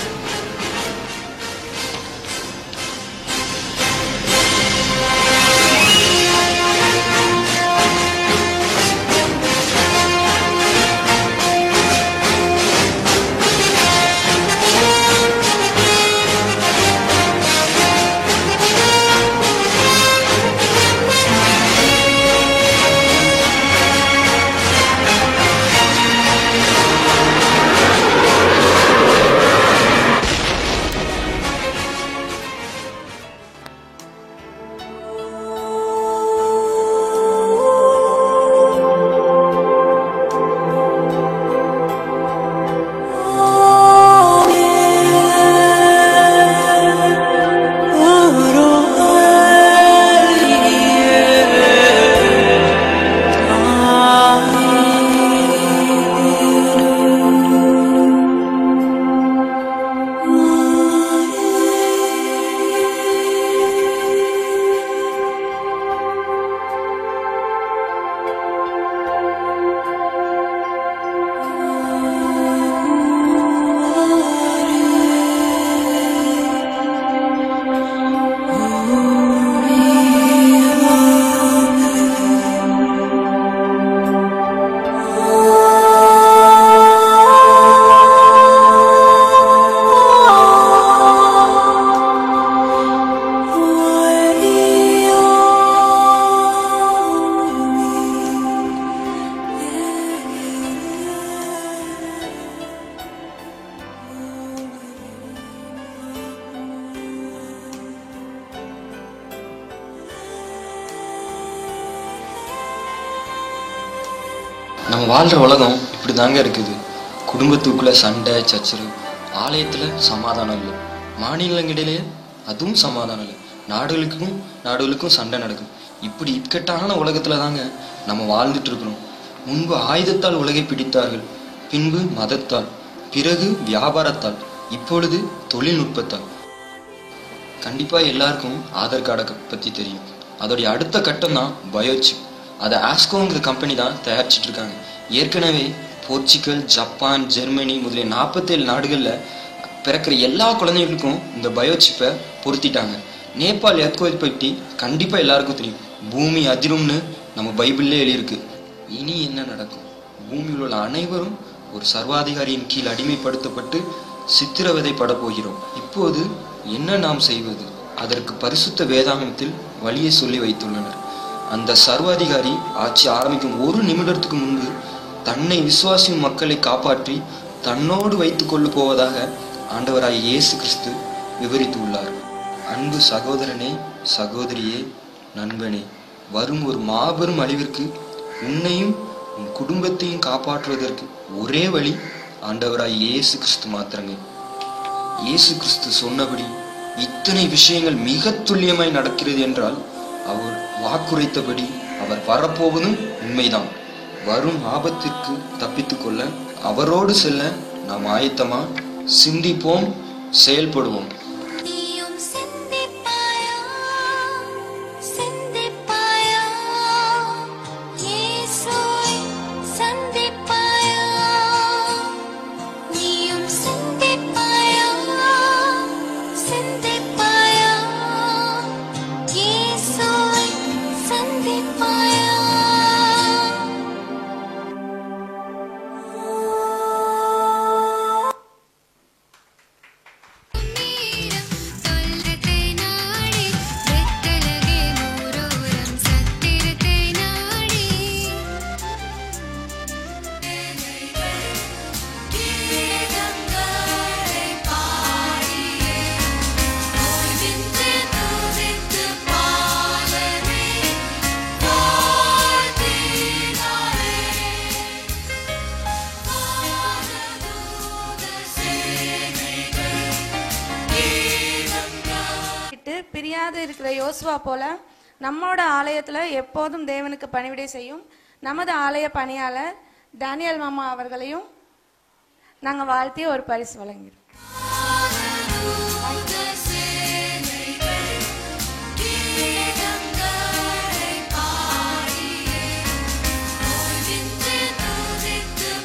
நம்ம வாழ்கிற உலகம் இப்படி தாங்க இருக்குது. குடும்பத்துக்குள்ளே சண்டை சச்சரவு, ஆலயத்தில் சமாதானம் இல்லை, மாநிலங்களிடையே அதுவும் சமாதானம் இல்லை, நாடுகளுக்கும் சண்டை நடக்கும். இப்படி இக்கட்டான உலகத்தில் தாங்க நம்ம வாழ்ந்துட்டு இருக்கிறோம். முன்பு ஆயுதத்தால் உலகை பிடித்தார்கள், பின்பு மதத்தால், பிறகு வியாபாரத்தால், இப்பொழுது தொழில்நுட்பத்தால். கண்டிப்பாக எல்லாருக்கும் ஆதார் கார்டை பற்றி தெரியும். அதோடைய அடுத்த கட்டம் தான் பயோசிப். அதை ஆஸ்கோங்கிற கம்பெனி தான் தயாரிச்சிட்டு இருக்காங்க. ஏற்கனவே போர்ச்சுகல், ஜப்பான், ஜெர்மனி முதலிய 47 நாடுகளில் பிறக்கிற எல்லா குழந்தைகளுக்கும் இந்த பயோசிப்பை பொருத்திட்டாங்க. நேபாள் எர்த்குவேக் பற்றி கண்டிப்பாக எல்லாருக்கும் தெரியும். பூமி அதிரும்னு நம்ம பைபிள்லே எழுதியிருக்கு. இனி என்ன நடக்கும்? பூமியில் உள்ள அனைவரும் ஒரு சர்வாதிகாரியின் கீழ் அடிமைப்படுத்தப்பட்டு சித்திரவதைப்பட போகிறோம். இப்போது என்ன நாம் செய்வது? அதற்கு பரிசுத்த வேதாகமத்தில் வழியை சொல்லி வைத்துள்ளனர். அந்த சர்வாதிகாரி ஆட்சி ஆரம்பிக்கும் 1 நிமிடத்துக்கு முன்பு தன்னை விசுவாசியும் மக்களை காப்பாற்றி தன்னோடு வைத்துக் கொள்ள போவதாக ஆண்டவராய் இயேசு கிறிஸ்து விவரித்து உள்ளார். அன்பு சகோதரனே, சகோதரியே, நண்பனே, வரும் ஒரு மாபெரும் அழிவிற்கு உன்னையும் உன் குடும்பத்தையும் காப்பாற்றுவதற்கு ஒரே வழி ஆண்டவராய் இயேசு கிறிஸ்து மாத்திரமே. இயேசு கிறிஸ்து சொன்னபடி இத்தனை விஷயங்கள் மிக துல்லியமாய் நடக்கிறது என்றால் அவர் வாக்குரைத்தபடி அவர் வரப்போவதும் உண்மைதான். வரும் ஆபத்திற்கு தப்பித்து கொள்ள அவரோடு செல்ல நாம் ஆயத்தமா? சிந்திப்போம், செயல்படுவோம். பிரியாது இருக்கிற யோசுவா போல நம்மோட ஆலயத்துல எப்போதும் தேவனுக்கு பணிவிடை செய்யும் நமது ஆலய பணியாளர் டேனியல் மாமா அவர்களையும் நாங்கள் வாழ்த்தி ஒரு பரிசு வழங்கிடுறோம்.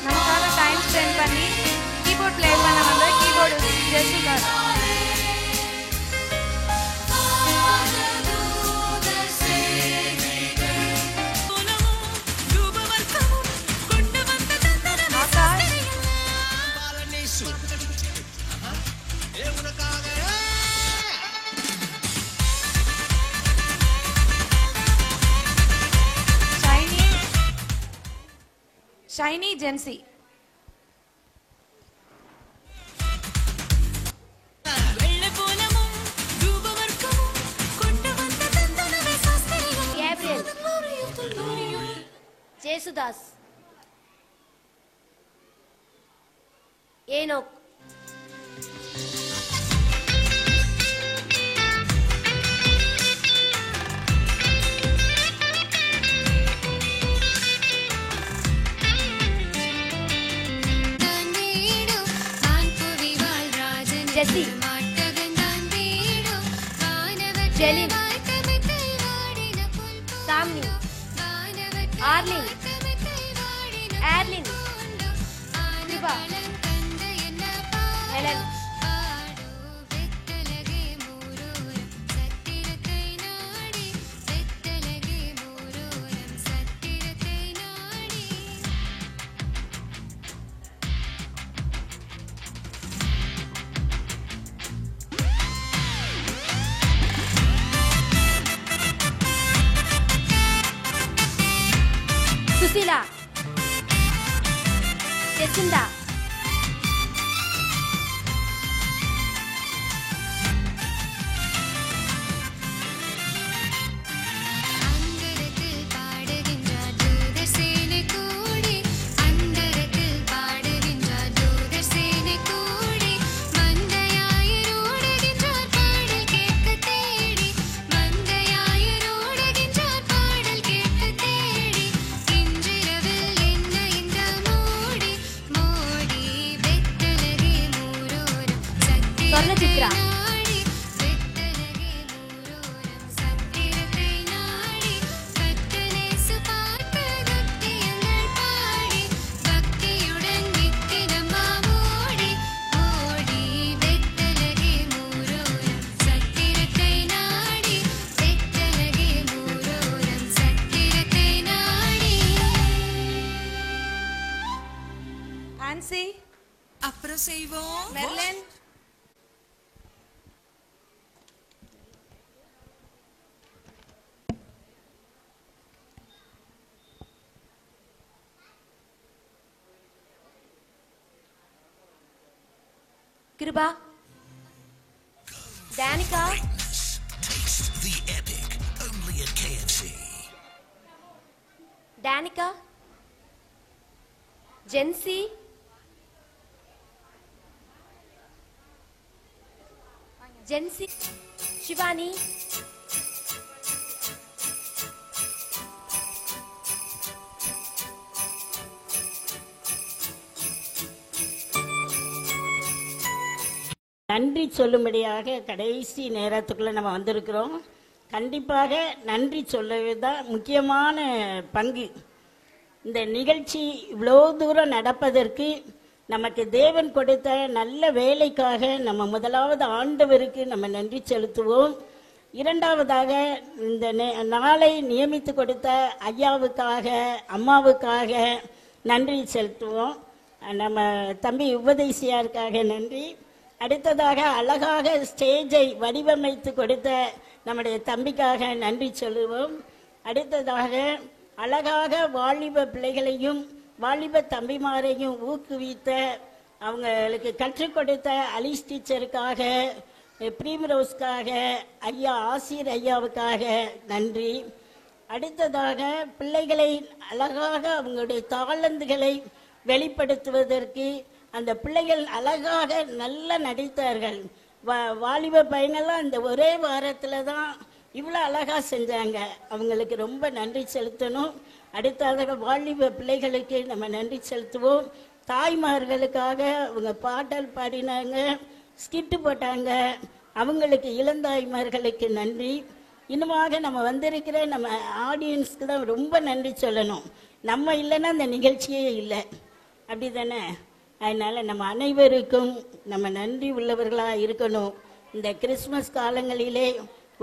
நமக்காக டைம் ஸ்பெண்ட் பண்ணி கீபோர்ட் ப்ளே பண்ண வந்த keyboard Jessica. Shiny Jency. Jesudas. Enoch. Jessie. Jelin. Samny. Arlin. Erlin. Kiruba. Helen. Susila. Jesintha. Sornachitra. Ancy. அப்புறம் செய்வோம். மெர்லின். கிருபா. தானிகா. டானிகா. ஜென்சி. ஜென்சி. சிவானி. நன்றி சொல்லும்படியாக கடைசி நேரத்துக்குள்ளே நம்ம வந்திருக்கிறோம். கண்டிப்பாக நன்றி சொல்லவே தான் முக்கியமான பங்கு. இந்த நிகழ்ச்சி இவ்வளோ தூரம் நடப்பதற்கு நமக்கு தேவன் கொடுத்த நல்ல வேலைக்காக நம்ம முதலாவது ஆண்டவருக்கு நம்ம நன்றி செலுத்துவோம். இரண்டாவதாக இந்த நாளை நியமித்து கொடுத்த ஐயாவுக்காக அம்மாவுக்காக நன்றி செலுத்துவோம். நம்ம தம்பி உபதேசியாருக்காக நன்றி. அடுத்ததாக அழகாக ஸ்டேஜை வடிவமைத்து கொடுத்த நம்முடைய தம்பிக்காக நன்றி சொல்லுவோம். அடுத்ததாக அழகாக வாலிப பிள்ளைகளையும் வாலிப தம்பிமாரையும் ஊக்குவித்த அவங்களுக்கு கற்றுக் கொடுத்த அலிஸ் டீச்சருக்காக பிரீம்ரோஸ்க்காக ஐயா ஆசிர் ஐயாவுக்காக நன்றி. அடுத்ததாக பிள்ளைகளை அழகாக அவங்களுடைய தாளந்துகளை வெளிப்படுத்துவதற்கு அந்த பிள்ளைகள் அழகாக நல்லா நடித்தார்கள். வாலிப பையனெல்லாம் அந்த ஒரே வாரத்தில் தான் இவ்வளோ அழகாக செஞ்சாங்க. அவங்களுக்கு ரொம்ப நன்றி செலுத்தணும். அடுத்ததாக வாலிப பிள்ளைகளுக்கு நம்ம நன்றி செலுத்துவோம். தாய்மார்களுக்காக அவங்க பாடல் பாடினாங்க, ஸ்கிட்டு போட்டாங்க. அவங்களுக்கு இளந்தாய்மார்களுக்கு நன்றி. இன்னுமாக நம்ம வந்திருக்கிற நம்ம ஆடியன்ஸ்க்கு தான் ரொம்ப நன்றி சொல்லணும். நம்ம இல்லைன்னா அந்த நிகழ்ச்சியே இல்லை, அப்படி தானே? அதனால் நம்ம அனைவருக்கும் நம்ம நன்றி உள்ளவர்களாக இருக்கணும். இந்த கிறிஸ்மஸ் காலங்களிலே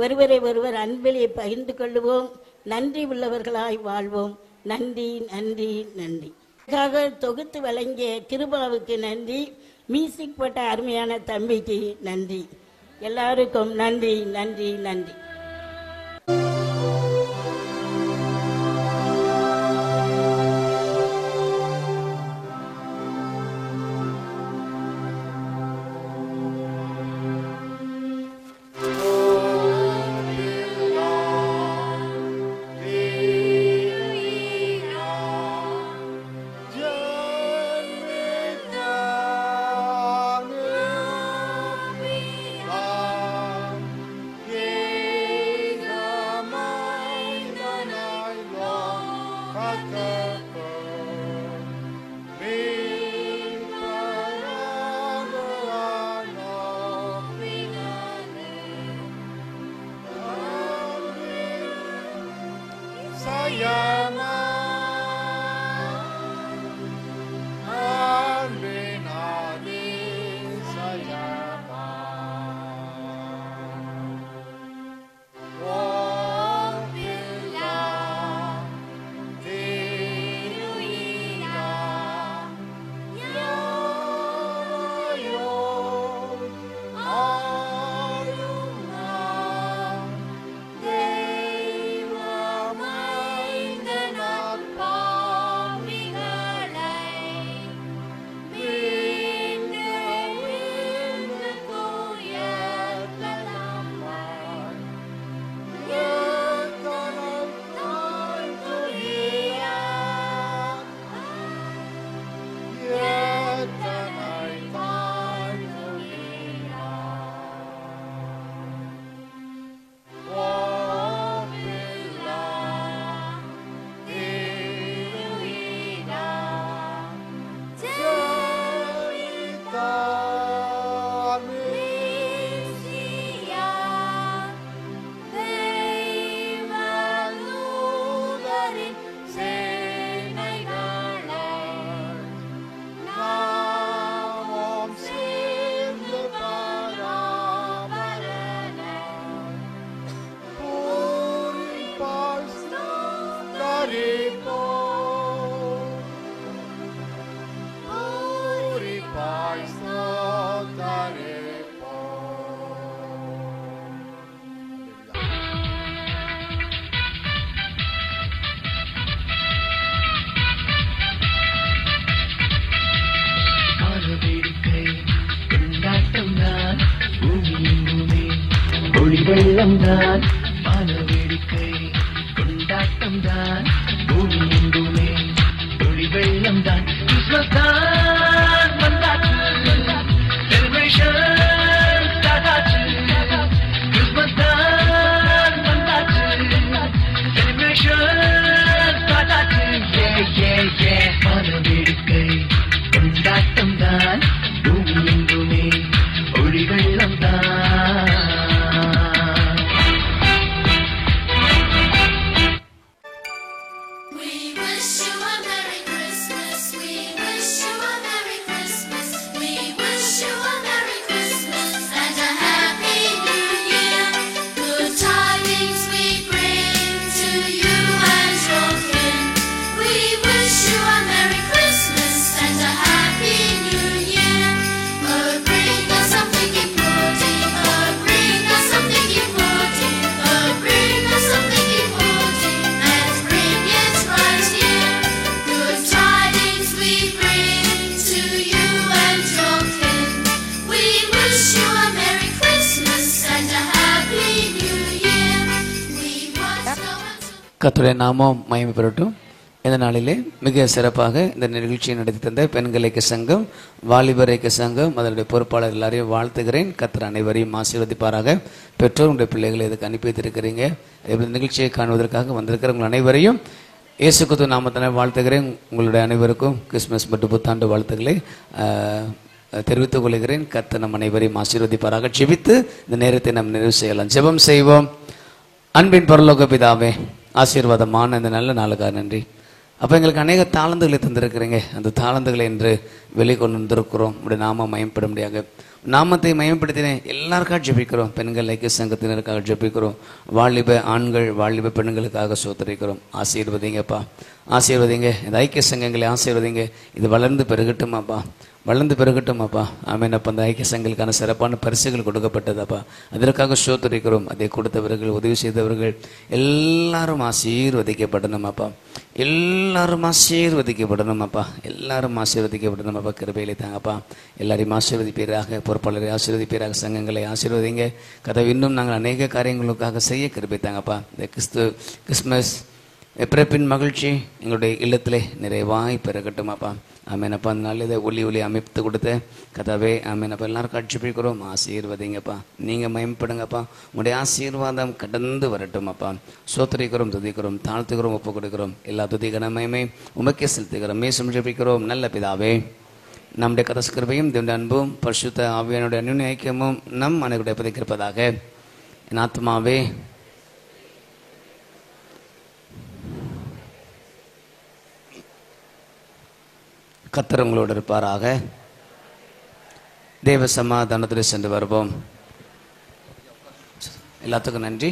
ஒருவரை ஒருவர் அன்பிலே பகிர்ந்து கொள்வோம், நன்றி உள்ளவர்களாய் வாழ்வோம். நன்றி நன்றி நன்றி. அதுக்காக தொகுத்து வழங்கிய கிருபாவுக்கு நன்றி, மியூசிக் போட்ட அருமையான தம்பிக்கு நன்றி. எல்லாருக்கும் நன்றி நன்றி நன்றி. வெள்ளம் தான் வான வேடிக்கை கொண்டாட்டம் தான் பூமி எங்குமே ஒளி வெள்ளம் தான் கிறிஸ்மஸ் தான் வந்தாச்சு செலிப்ரேஷன் ஸ்டார்ட் ஆச்சு கிறிஸ்மஸ் தான் வந்தாச்சு செலிப்ரேஷன் ஸ்டார்ட் ஆச்சு ஏ ஏ ஏ வான வேடிக்கை கொண்டாட்டம் தான் பூமி எங்குமே ஒளி வெள்ளம் தான். கர்த்தருடைய நாமம் மகிமை பெறட்டும். இந்த நாளிலே மிக சிறப்பாக இந்த நிகழ்ச்சியை நடத்தி தந்த பெண்கள் ஐக்கிய சங்கம், வாலிபர் ஐக்கிய சங்கம், அதனுடைய பொறுப்பாளர் எல்லாரையும் வாழ்த்துகிறேன். கர்த்தர் அனைவரையும் ஆசீர்வதிப்பாராக. பெற்றோருடைய பிள்ளைகளை இதுக்கு அனுப்பி வைத்திருக்கிறீங்க. நிகழ்ச்சியை காணுவதற்காக வந்திருக்கிறவங்க அனைவரையும் இயேசு கிறிஸ்து நாமத்தினை வாழ்த்துகிறேன். உங்களுடைய அனைவருக்கும் கிறிஸ்மஸ் மற்றும் புத்தாண்டு வாழ்த்துக்களை தெரிவித்துக் கொள்கிறேன். கர்த்தர் நம் அனைவரையும் ஆசீர்வதிப்பாராக. ஜெபித்து இந்த நேரத்தை நாம் நிறைவு செய்யலாம். ஜெபம் செய்வோம். அன்பின் பரலோக பிதாவே, ஆசீர்வாதமான இந்த நல்ல நாளுக்காக நன்றி. அப்போ எங்களுக்கு அநேக தாளந்துகளை தந்திருக்கிறீங்க. அந்த தாளந்துகளை என்று வெளிக்கொண்டு வந்திருக்கிறோம். உடைய நாம மயம்படும்படியாக நாமத்தை மயம்படுத்தினேன் எல்லாருக்காக ஜெபிக்கிறோம். பெண்கள் ஐக்கிய சங்கத்தினருக்காக ஜெபிக்கிறோம். வாலிப ஆண்கள் வாலிப பெண்களுக்காக சோதரிக்கிறோம். ஆசீர்வதிங்கப்பா, ஆசீர்வதிங்க. இந்த ஐக்கிய சங்கங்களை ஆசீர்வதிங்க. இது வளர்ந்து பெருகட்டுமாப்பா, வளர்ந்து பெருகட்டுமாப்பா. ஆமேனப்பா. அந்த ஐக்கிய சங்கங்களுக்கான சிறப்பான பரிசுகள் கொடுக்கப்பட்டதாப்பா. அதற்காக சோதரிக்கிறோம். அதை கொடுத்தவர்கள், உதவி செய்தவர்கள் எல்லாரும் ஆசீர்வதிக்கப்படணுமாப்பா. எல்லாரும் ஆசீர்வதிக்கப்படணுமாப்பா. எல்லாரும் ஆசீர்வதிக்கப்படணுமாப்பா. கிருபையிலே தாங்கப்பா. எல்லாரையும் ஆசீர்வதிப்பீராக. பொறுப்பாளரை ஆசீர்வதிப்பீராக. சங்கங்களை ஆசீர்வதிங்க. கதை இன்னும் நாங்கள் அநேக காரியங்களுக்காக செய்ய கிருபை தாங்கப்பா. இந்த கிறிஸ்மஸ் பிறப்பின் மகிழ்ச்சி எங்களுடைய இல்லத்திலே நிறைவாய் பெறகட்டுமாப்பா. ஆமேனப்பா. அந்த நாள் இதை ஒலி அமைத்து கொடுத்த கதாவே ஆமேனப்பா. எல்லாரும் காட்சி பிடிக்கிறோம். ஆசீர்வதிங்கப்பா. நீங்கள் மயம்படுங்கப்பா. உங்களுடைய ஆசீர்வாதம் கடந்து வரட்டுமாப்பா. சோத்தரிக்கிறோம், துதிக்கிறோம், தாழ்த்துக்கிறோம், ஒப்பு கொடுக்கிறோம். எல்லா துதிகன மயமே உமக்கே செலுத்துகிறோம். மேசும் ஜெபிக்கிறோம் நல்ல பிதாவே. நம்முடைய கதஸ்கிருபையும் தேவனுடைய அன்பும் பரிசுத்த ஆவியானுடைய அந்யுன்ய ஐக்கியமும் நம் அனைவருடைய பதிக்கிருப்பதாக. என் ஆத்மாவே கர்த்தர் உங்களோடு இருப்பாராக. தேவ சமாதானத்தில் சென்று வருவோம். எல்லாத்துக்கும் நன்றி.